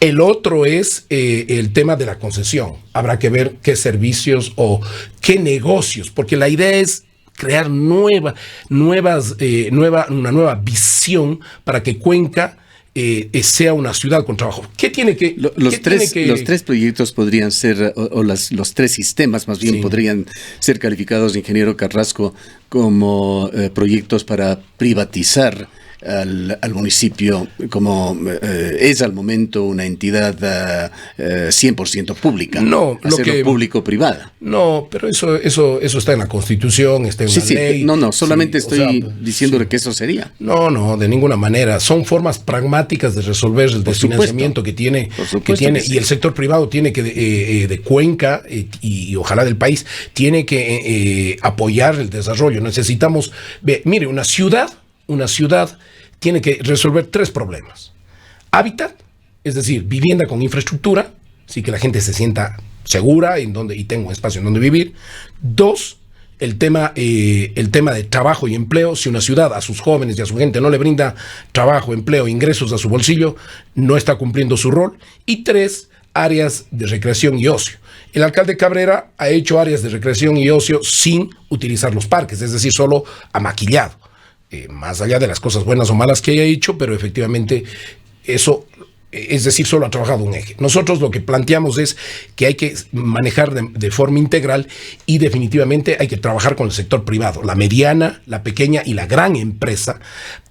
[SPEAKER 2] El otro es el tema de la concesión. Habrá que ver qué servicios o qué negocios, porque la idea es crear una nueva visión para que Cuenca sea una ciudad con trabajo. ¿Qué tiene que...?
[SPEAKER 1] Los tres proyectos podrían ser, los tres sistemas más bien, sí, podrían ser calificados, ingeniero Carrasco, como proyectos para privatizar al municipio, como es al momento una entidad 100% pública,
[SPEAKER 2] no,
[SPEAKER 1] hacerlo público-privada.
[SPEAKER 2] No, pero eso está en la Constitución, está en la ley.
[SPEAKER 1] No, solamente estoy diciéndole que eso sería.
[SPEAKER 2] No, de ninguna manera. Son formas pragmáticas de resolver el desfinanciamiento que tiene, y el sector privado tiene que, de Cuenca y ojalá del país, tiene que apoyar el desarrollo. Necesitamos, mire, una ciudad tiene que resolver 3 problemas. Hábitat, es decir, vivienda con infraestructura, así que la gente se sienta segura y tenga un espacio en donde vivir. 2, el tema de trabajo y empleo. Si una ciudad a sus jóvenes y a su gente no le brinda trabajo, empleo, ingresos a su bolsillo, no está cumpliendo su rol. Y 3, áreas de recreación y ocio. El alcalde Cabrera ha hecho áreas de recreación y ocio sin utilizar los parques, es decir, solo ha maquillado. Más allá de las cosas buenas o malas que haya hecho, pero efectivamente eso, es decir, solo ha trabajado un eje. Nosotros lo que planteamos es que hay que manejar de forma integral y definitivamente hay que trabajar con el sector privado, la mediana, la pequeña y la gran empresa,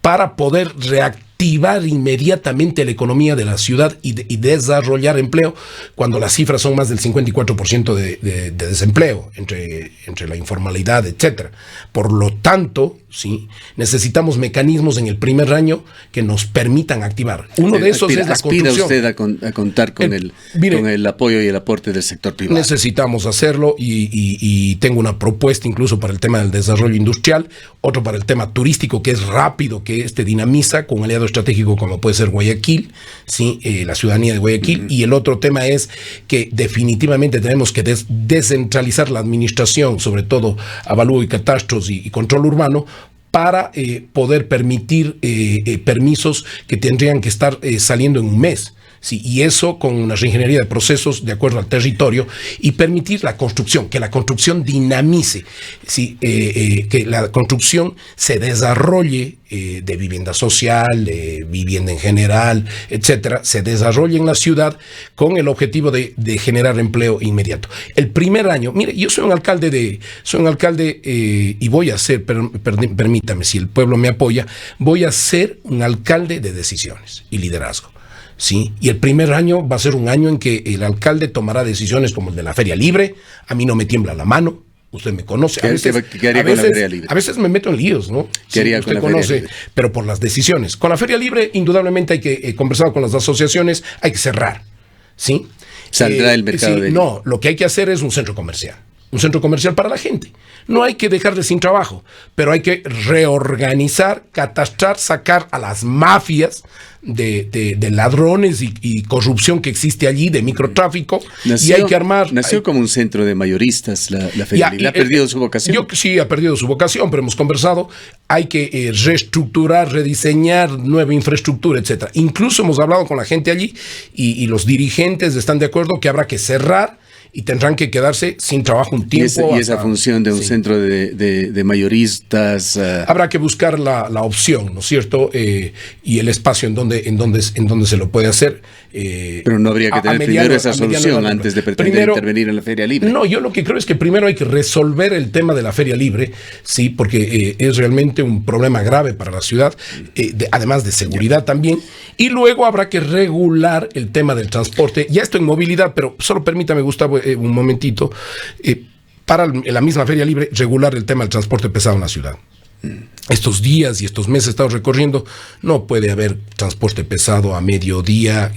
[SPEAKER 2] para poder reactivar inmediatamente la economía de la ciudad y desarrollar empleo, cuando las cifras son más del 54% de desempleo entre la informalidad, etcétera. Por lo tanto, sí, necesitamos mecanismos en el primer año que nos permitan activar. Uno de esos es la construcción.
[SPEAKER 1] ¿Aspira usted a contar con el apoyo y el aporte del sector privado?
[SPEAKER 2] Necesitamos hacerlo y tengo una propuesta incluso para el tema del desarrollo industrial, otro para el tema turístico, que es rápido, que dinamiza con un aliado estratégico como puede ser Guayaquil, ¿sí? La ciudadanía de Guayaquil. Y el otro tema es que definitivamente tenemos que descentralizar la administración, sobre todo avalúo y catastros y control urbano, para poder permitir permisos que tendrían que estar saliendo en un mes. Sí, y eso con una reingeniería de procesos de acuerdo al territorio y permitir la construcción, que la construcción dinamice, ¿sí? Que la construcción se desarrolle de vivienda social, de vivienda en general, etcétera, se desarrolle en la ciudad con el objetivo de generar empleo inmediato. El primer año, mire, yo soy un alcalde y voy a ser, permítame, si el pueblo me apoya, voy a ser un alcalde de decisiones y liderazgo. Sí, y el primer año va a ser un año en que el alcalde tomará decisiones como el de la Feria Libre. A mí no me tiembla la mano, usted me conoce.
[SPEAKER 1] ¿Qué haría con la Feria Libre?
[SPEAKER 2] A veces me meto en líos, ¿no?
[SPEAKER 1] ¿Qué haría
[SPEAKER 2] usted
[SPEAKER 1] con la
[SPEAKER 2] conoce,
[SPEAKER 1] Feria Libre?
[SPEAKER 2] Pero por las decisiones. Con la Feria Libre, indudablemente hay que conversar con las asociaciones, hay que cerrar, ¿sí?
[SPEAKER 1] ¿Saldrá el mercado de...?
[SPEAKER 2] No, lo que hay que hacer es un centro comercial para la gente. No hay que dejarle sin trabajo, pero hay que reorganizar, catastrar, sacar a las mafias de ladrones y corrupción que existe allí, de microtráfico, y hay que armar...
[SPEAKER 1] Nació como un centro de mayoristas la Feria Libre. ¿Ha perdido su vocación?
[SPEAKER 2] Sí, ha perdido su vocación, pero hemos conversado, hay que reestructurar, rediseñar nueva infraestructura, etcétera. Incluso hemos hablado con la gente allí y los dirigentes están de acuerdo que habrá que cerrar y tendrán que quedarse sin trabajo un tiempo.
[SPEAKER 1] Y esa función de un centro de mayoristas...
[SPEAKER 2] Habrá que buscar la opción, ¿no es cierto? Y el espacio en donde se lo puede hacer.
[SPEAKER 1] Pero no habría que tener primero esa solución antes de pretender intervenir en la Feria Libre.
[SPEAKER 2] No, yo lo que creo es que primero hay que resolver el tema de la Feria Libre, sí, porque es realmente un problema grave para la ciudad, además de seguridad también. Y luego habrá que regular el tema del transporte. Ya esto en movilidad, pero solo permítame, Gustavo, un momentito, para la misma Feria Libre, regular el tema del transporte pesado en la ciudad. estos días y estos meses he estado recorriendo, no puede haber transporte pesado a mediodía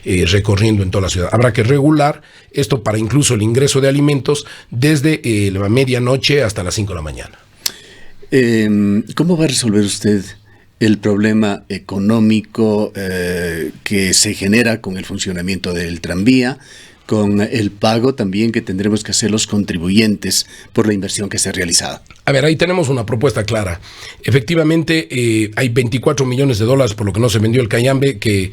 [SPEAKER 2] recorriendo en toda la ciudad. Habrá que regular esto para incluso el ingreso de alimentos desde la medianoche hasta las 5 de la mañana.
[SPEAKER 1] ¿Cómo va a resolver usted el problema económico que se genera con el funcionamiento del tranvía, con el pago también que tendremos que hacer los contribuyentes por la inversión que se ha realizado?
[SPEAKER 2] A ver, ahí tenemos una propuesta clara. Efectivamente, hay 24 millones de dólares por lo que no se vendió el Cayambe, que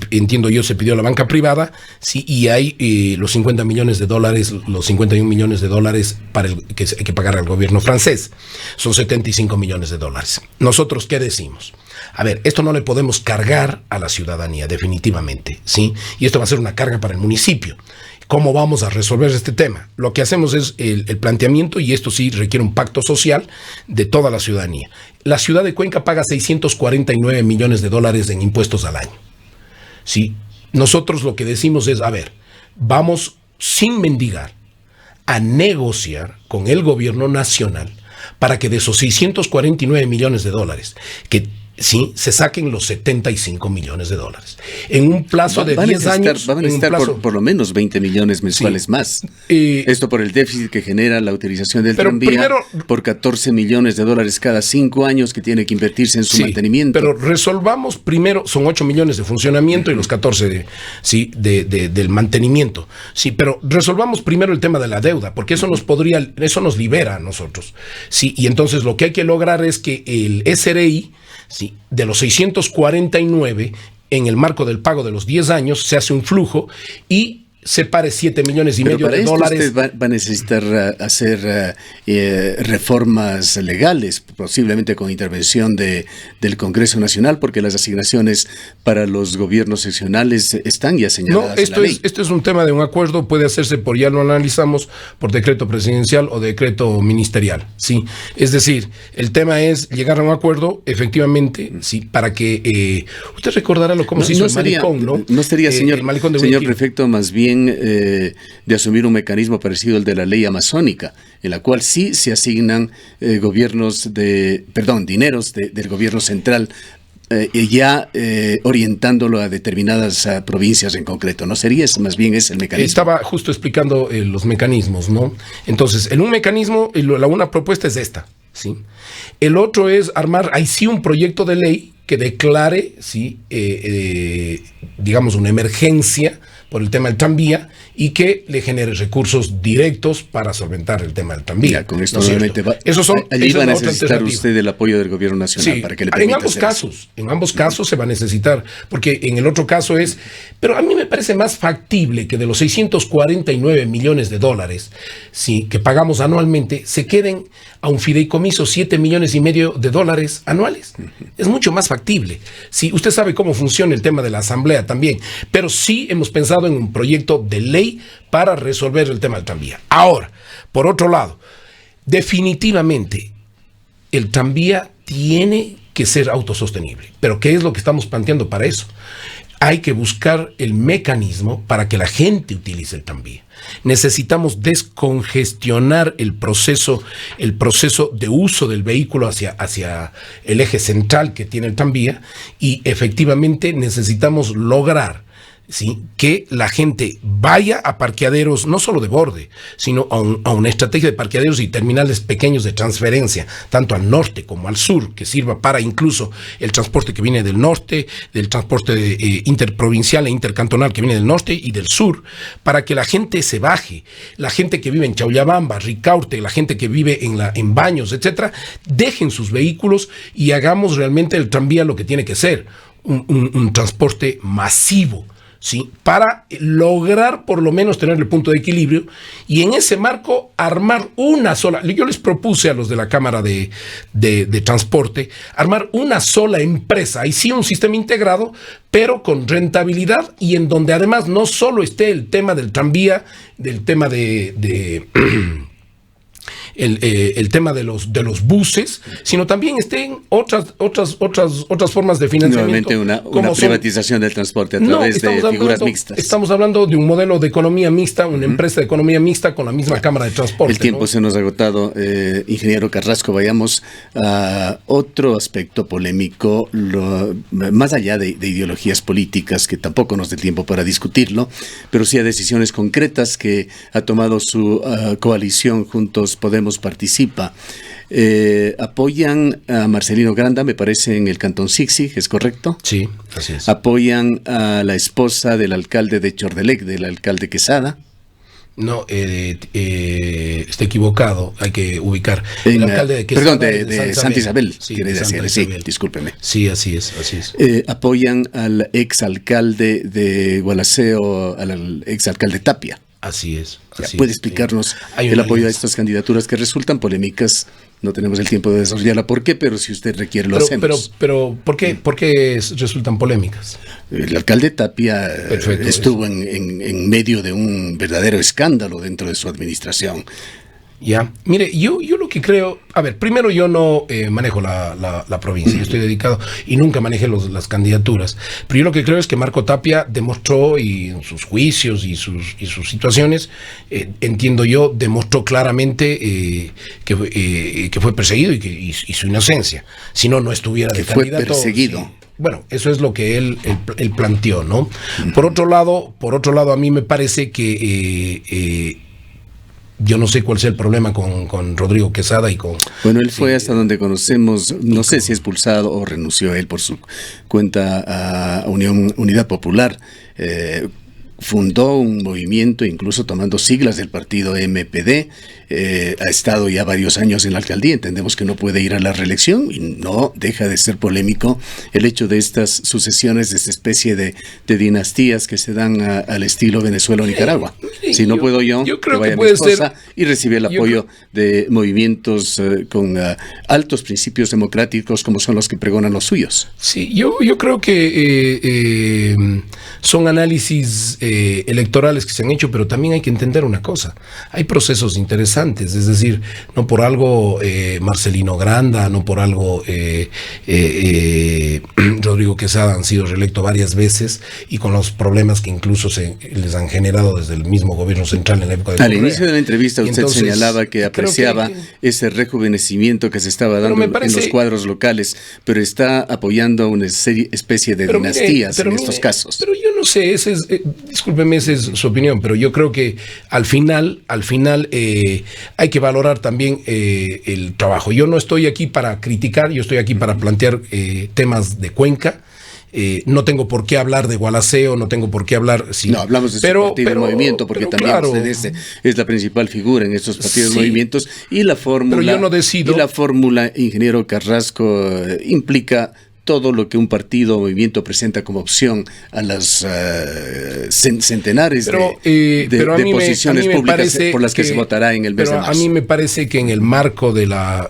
[SPEAKER 2] entiendo yo se pidió a la banca privada, sí, y hay los 50 millones de dólares, los 51 millones de dólares para que hay que pagar al gobierno francés. Son 75 millones de dólares. ¿Nosotros qué decimos? A ver, esto no le podemos cargar a la ciudadanía, definitivamente, ¿sí? Y esto va a ser una carga para el municipio. ¿Cómo vamos a resolver este tema? Lo que hacemos es el planteamiento, y esto sí requiere un pacto social de toda la ciudadanía. La ciudad de Cuenca paga 649 millones de dólares en impuestos al año. ¿Sí? Nosotros lo que decimos es, a ver, vamos sin mendigar a negociar con el gobierno nacional para que de esos 649 millones de dólares, que sí, se saquen los 75 millones de dólares. En un plazo de 10 años...
[SPEAKER 1] Van a necesitar por lo menos 20 millones mensuales, sí, más. Esto por el déficit que genera la utilización del tranvía, primero, por 14 millones de dólares cada 5 años que tiene que invertirse en su mantenimiento.
[SPEAKER 2] Pero resolvamos primero, son 8 millones de funcionamiento y los 14 del mantenimiento. Sí, pero resolvamos primero el tema de la deuda, porque eso nos libera a nosotros. Sí, y entonces lo que hay que lograr es que el SRI, sí, de los 649, en el marco del pago de los 10 años, se hace un flujo y separe 7 millones y medio de dólares.
[SPEAKER 1] Usted va a necesitar hacer reformas legales, posiblemente con intervención del Congreso Nacional, porque las asignaciones para los gobiernos seccionales están ya señaladas en la ley.
[SPEAKER 2] Esto es un tema de un acuerdo, puede hacerse ya lo analizamos, por decreto presidencial o decreto ministerial, ¿sí? Es decir, el tema es llegar a un acuerdo, efectivamente, sí, para que usted recordará cómo se hizo el malecón, ¿no?
[SPEAKER 1] No sería, señor
[SPEAKER 2] Guayaquil,
[SPEAKER 1] prefecto, más bien de asumir un mecanismo parecido al de la ley amazónica, en la cual sí se asignan dineros del gobierno central, orientándolo a determinadas provincias en concreto. ¿No sería más bien ese el mecanismo?
[SPEAKER 2] Estaba justo explicando los mecanismos, ¿no? Entonces, en un mecanismo, una propuesta es esta, ¿sí? El otro es armar, ahí sí, un proyecto de ley que declare, ¿sí? Digamos, una emergencia por el tema del tranvía y que le genere recursos directos para solventar el tema del tranvía.
[SPEAKER 1] Ya, con esto obviamente allí va a necesitar usted el apoyo del gobierno nacional, sí, para que le permita
[SPEAKER 2] en ambos casos se va a necesitar, porque en el otro caso pero a mí me parece más factible que de los 649 millones de dólares, sí, que pagamos anualmente, se queden a un fideicomiso 7 millones y medio de dólares anuales. Es mucho más factible. Sí, usted sabe cómo funciona el tema de la asamblea también, pero sí hemos pensado en un proyecto de ley para resolver el tema del tranvía. Ahora, por otro lado, definitivamente el tranvía tiene que ser autosostenible. Pero ¿qué es lo que estamos planteando para eso? Hay que buscar el mecanismo para que la gente utilice el tranvía. Necesitamos descongestionar el proceso de uso del vehículo hacia el eje central que tiene el tranvía, y efectivamente necesitamos lograr, ¿sí?, que la gente vaya a parqueaderos no solo de borde, sino a una estrategia de parqueaderos y terminales pequeños de transferencia, tanto al norte como al sur, que sirva para incluso el transporte que viene del norte, del transporte interprovincial e intercantonal que viene del norte y del sur, para que la gente se baje, la gente que vive en Chaullabamba, Ricaurte, la gente que vive en Baños, etcétera, dejen sus vehículos y hagamos realmente el tranvía lo que tiene que ser, un transporte masivo, ¿sí?, para lograr por lo menos tener el punto de equilibrio, y en ese marco armar una sola. Yo les propuse a los de la Cámara de Transporte armar una sola empresa, ahí sí un sistema integrado, pero con rentabilidad, y en donde además no solo esté el tema del tranvía, del tema el tema de los buses, sino también estén otras formas de financiamiento.
[SPEAKER 1] Nuevamente una privatización del transporte a través de figuras mixtas.
[SPEAKER 2] Estamos hablando de un modelo de economía mixta, una empresa de economía mixta con la misma Cámara de Transporte.
[SPEAKER 1] El tiempo se nos ha agotado, ingeniero Carrasco. Vayamos a otro aspecto polémico, más allá de ideologías políticas, que tampoco nos dé tiempo para discutirlo, pero sí a decisiones concretas que ha tomado su coalición Juntos Podemos Participa. Apoyan a Marcelino Granda, me parece, en el Cantón Sixi, ¿es correcto?
[SPEAKER 2] Sí, así es.
[SPEAKER 1] Apoyan a la esposa del alcalde de Chordelec, del alcalde Quesada.
[SPEAKER 2] No, está equivocado, hay que ubicar. El alcalde de Quesada,
[SPEAKER 1] perdón, de Santa Isabel,
[SPEAKER 2] sí,
[SPEAKER 1] quiere decir, sí, discúlpeme.
[SPEAKER 2] Sí, así es.
[SPEAKER 1] Apoyan al exalcalde de Gualaceo, al exalcalde Tapia.
[SPEAKER 2] Así es.
[SPEAKER 1] ¿Puede explicarnos el apoyo a estas candidaturas que resultan polémicas? No tenemos el tiempo de desarrollarla. ¿Por qué? Pero si usted requiere, lo hacemos.
[SPEAKER 2] Pero ¿por qué resultan polémicas?
[SPEAKER 1] El alcalde Tapia estuvo en medio de un verdadero escándalo dentro de su administración.
[SPEAKER 2] Ya, mire, yo lo que creo, a ver, primero yo no manejo la provincia, yo estoy dedicado y nunca manejé las candidaturas, pero yo lo que creo es que Marco Tapia demostró, y en sus juicios y sus situaciones, entiendo yo, demostró claramente que fue perseguido y su inocencia, si no estuviera de candidato.
[SPEAKER 1] Fue perseguido.
[SPEAKER 2] Sí. Bueno, eso es lo que él planteó, ¿no? Por otro lado, a mí me parece que yo no sé cuál sea el problema con Rodrigo Quesada y con...
[SPEAKER 1] Bueno, él fue hasta donde conocemos, no sé si expulsado o renunció él por su cuenta a Unidad Popular. Fundó un movimiento, incluso tomando siglas del partido MPD, ha estado ya varios años en la alcaldía, entendemos que no puede ir a la reelección y no deja de ser polémico el hecho de estas sucesiones, de esta especie de dinastías que se dan al estilo Venezuela o Nicaragua. Si no puedo yo
[SPEAKER 2] creo
[SPEAKER 1] que vaya mi esposa y recibe el apoyo de movimientos con altos principios democráticos como son los que pregonan los suyos.
[SPEAKER 2] Sí, yo creo que son análisis electorales que se han hecho, pero también hay que entender una cosa, hay procesos interesantes, es decir, no por algo Marcelino Granda, no por algo Rodrigo Quesada han sido reelectos varias veces y con los problemas que incluso les han generado desde el mismo gobierno central en la época de Correa.
[SPEAKER 1] Al inicio de la entrevista usted señalaba que apreciaba ese rejuvenecimiento que se estaba dando en los cuadros locales, pero está apoyando a una especie de dinastías en estos casos.
[SPEAKER 2] Pero yo no sé, discúlpeme, esa es su opinión, pero yo creo que al final hay que valorar también el trabajo. Yo no estoy aquí para criticar, yo estoy aquí para plantear temas de Cuenca. No tengo por qué hablar de Gualaceo, no tengo por qué hablar... Sí,
[SPEAKER 1] no, hablamos de su partido de movimiento, porque también claro, usted es la principal figura en estos partidos de movimientos, y la fórmula...
[SPEAKER 2] Pero yo no decido...
[SPEAKER 1] Y la fórmula, ingeniero Carrasco, implica todo lo que un partido o movimiento presenta como opción a las centenares de posiciones públicas por las que se votará en el mes de marzo.
[SPEAKER 2] A mí me parece que en el marco de la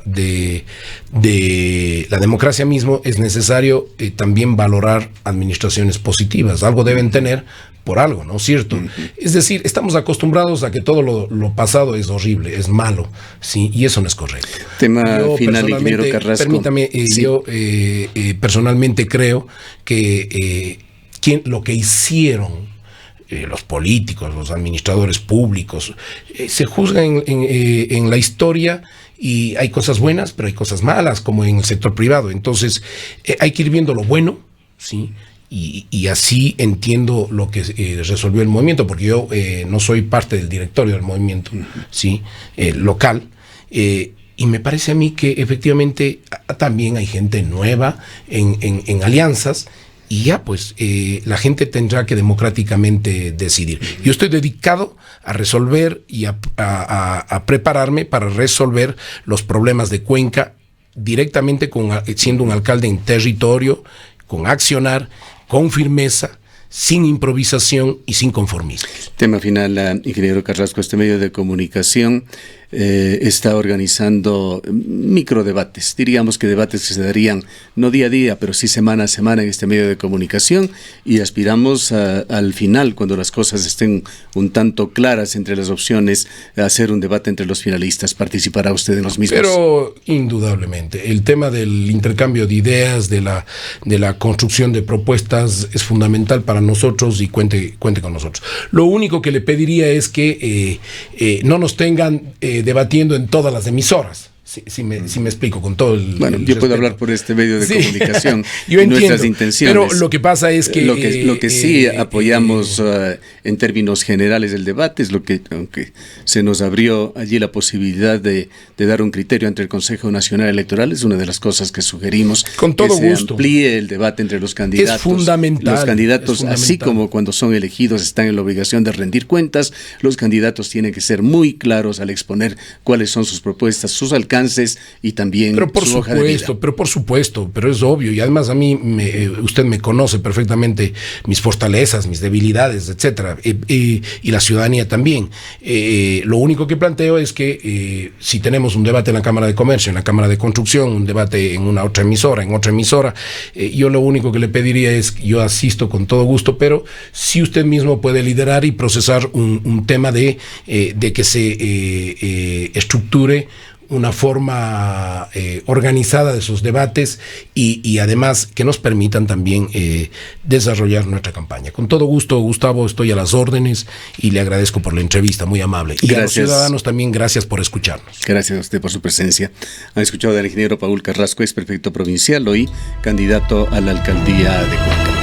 [SPEAKER 2] democracia mismo es necesario también valorar administraciones positivas. Algo deben tener por algo, ¿no es cierto? Es decir, estamos acostumbrados a que todo lo pasado es horrible, es malo, ¿sí? Y eso no es correcto.
[SPEAKER 1] Tema final, ingeniero Carrasco.
[SPEAKER 2] Permítame, sí. Yo personalmente creo que lo que hicieron los políticos, los administradores públicos, se juzga en la historia, y hay cosas buenas, pero hay cosas malas, como en el sector privado. Entonces, hay que ir viendo lo bueno, ¿sí? Y así entiendo lo que resolvió el movimiento, porque yo no soy parte del directorio del movimiento, ¿sí? Local, y me parece a mí que efectivamente también hay gente nueva en alianzas, y ya pues la gente tendrá que democráticamente decidir. Yo estoy dedicado a resolver y a prepararme para resolver los problemas de Cuenca directamente siendo un alcalde en territorio, con accionar, con firmeza, sin improvisación y sin conformismo.
[SPEAKER 1] Tema final, ingeniero Carrasco, este medio de comunicación está organizando microdebates, diríamos que debates que se darían no día a día, pero sí semana a semana en este medio de comunicación, y aspiramos al final, cuando las cosas estén un tanto claras entre las opciones, a hacer un debate entre los finalistas. ¿Participará usted en los mismos?
[SPEAKER 2] Pero indudablemente, el tema del intercambio de ideas, de la construcción de propuestas es fundamental para nosotros y cuente con nosotros. Lo único que le pediría es que no nos tengan debatiendo en todas las emisoras. Si me explico con todo el...
[SPEAKER 1] Bueno, yo puedo hablar por este medio de comunicación
[SPEAKER 2] yo
[SPEAKER 1] y
[SPEAKER 2] entiendo,
[SPEAKER 1] nuestras intenciones.
[SPEAKER 2] pero lo que pasa es que...
[SPEAKER 1] Lo que sí apoyamos en términos generales del debate es aunque se nos abrió allí la posibilidad de dar un criterio ante el Consejo Nacional Electoral, es una de las cosas que sugerimos.
[SPEAKER 2] Con todo
[SPEAKER 1] que
[SPEAKER 2] gusto.
[SPEAKER 1] se amplíe el debate entre los candidatos.
[SPEAKER 2] Es fundamental.
[SPEAKER 1] Los candidatos, así como cuando son elegidos, están en la obligación de rendir cuentas. Los candidatos tienen que ser muy claros al exponer cuáles son sus propuestas, sus alcances y también su hoja de vida.
[SPEAKER 2] Pero por supuesto, pero es obvio, y además a mí usted me conoce perfectamente mis fortalezas, mis debilidades, etcétera, y la ciudadanía también. Lo único que planteo es que si tenemos un debate en la Cámara de Comercio, en la Cámara de Construcción, un debate en una otra emisora, yo lo único que le pediría es, yo asisto con todo gusto, pero si usted mismo puede liderar y procesar un tema de que se estructure una forma organizada de esos debates y además que nos permitan también desarrollar nuestra campaña. Con todo gusto, Gustavo, estoy a las órdenes y le agradezco por la entrevista, muy amable. Y gracias a los ciudadanos también, gracias por escucharnos.
[SPEAKER 1] Gracias a usted por su presencia. Han escuchado al ingeniero Paul Carrasco, ex prefecto provincial, hoy candidato a la alcaldía de Cuenca.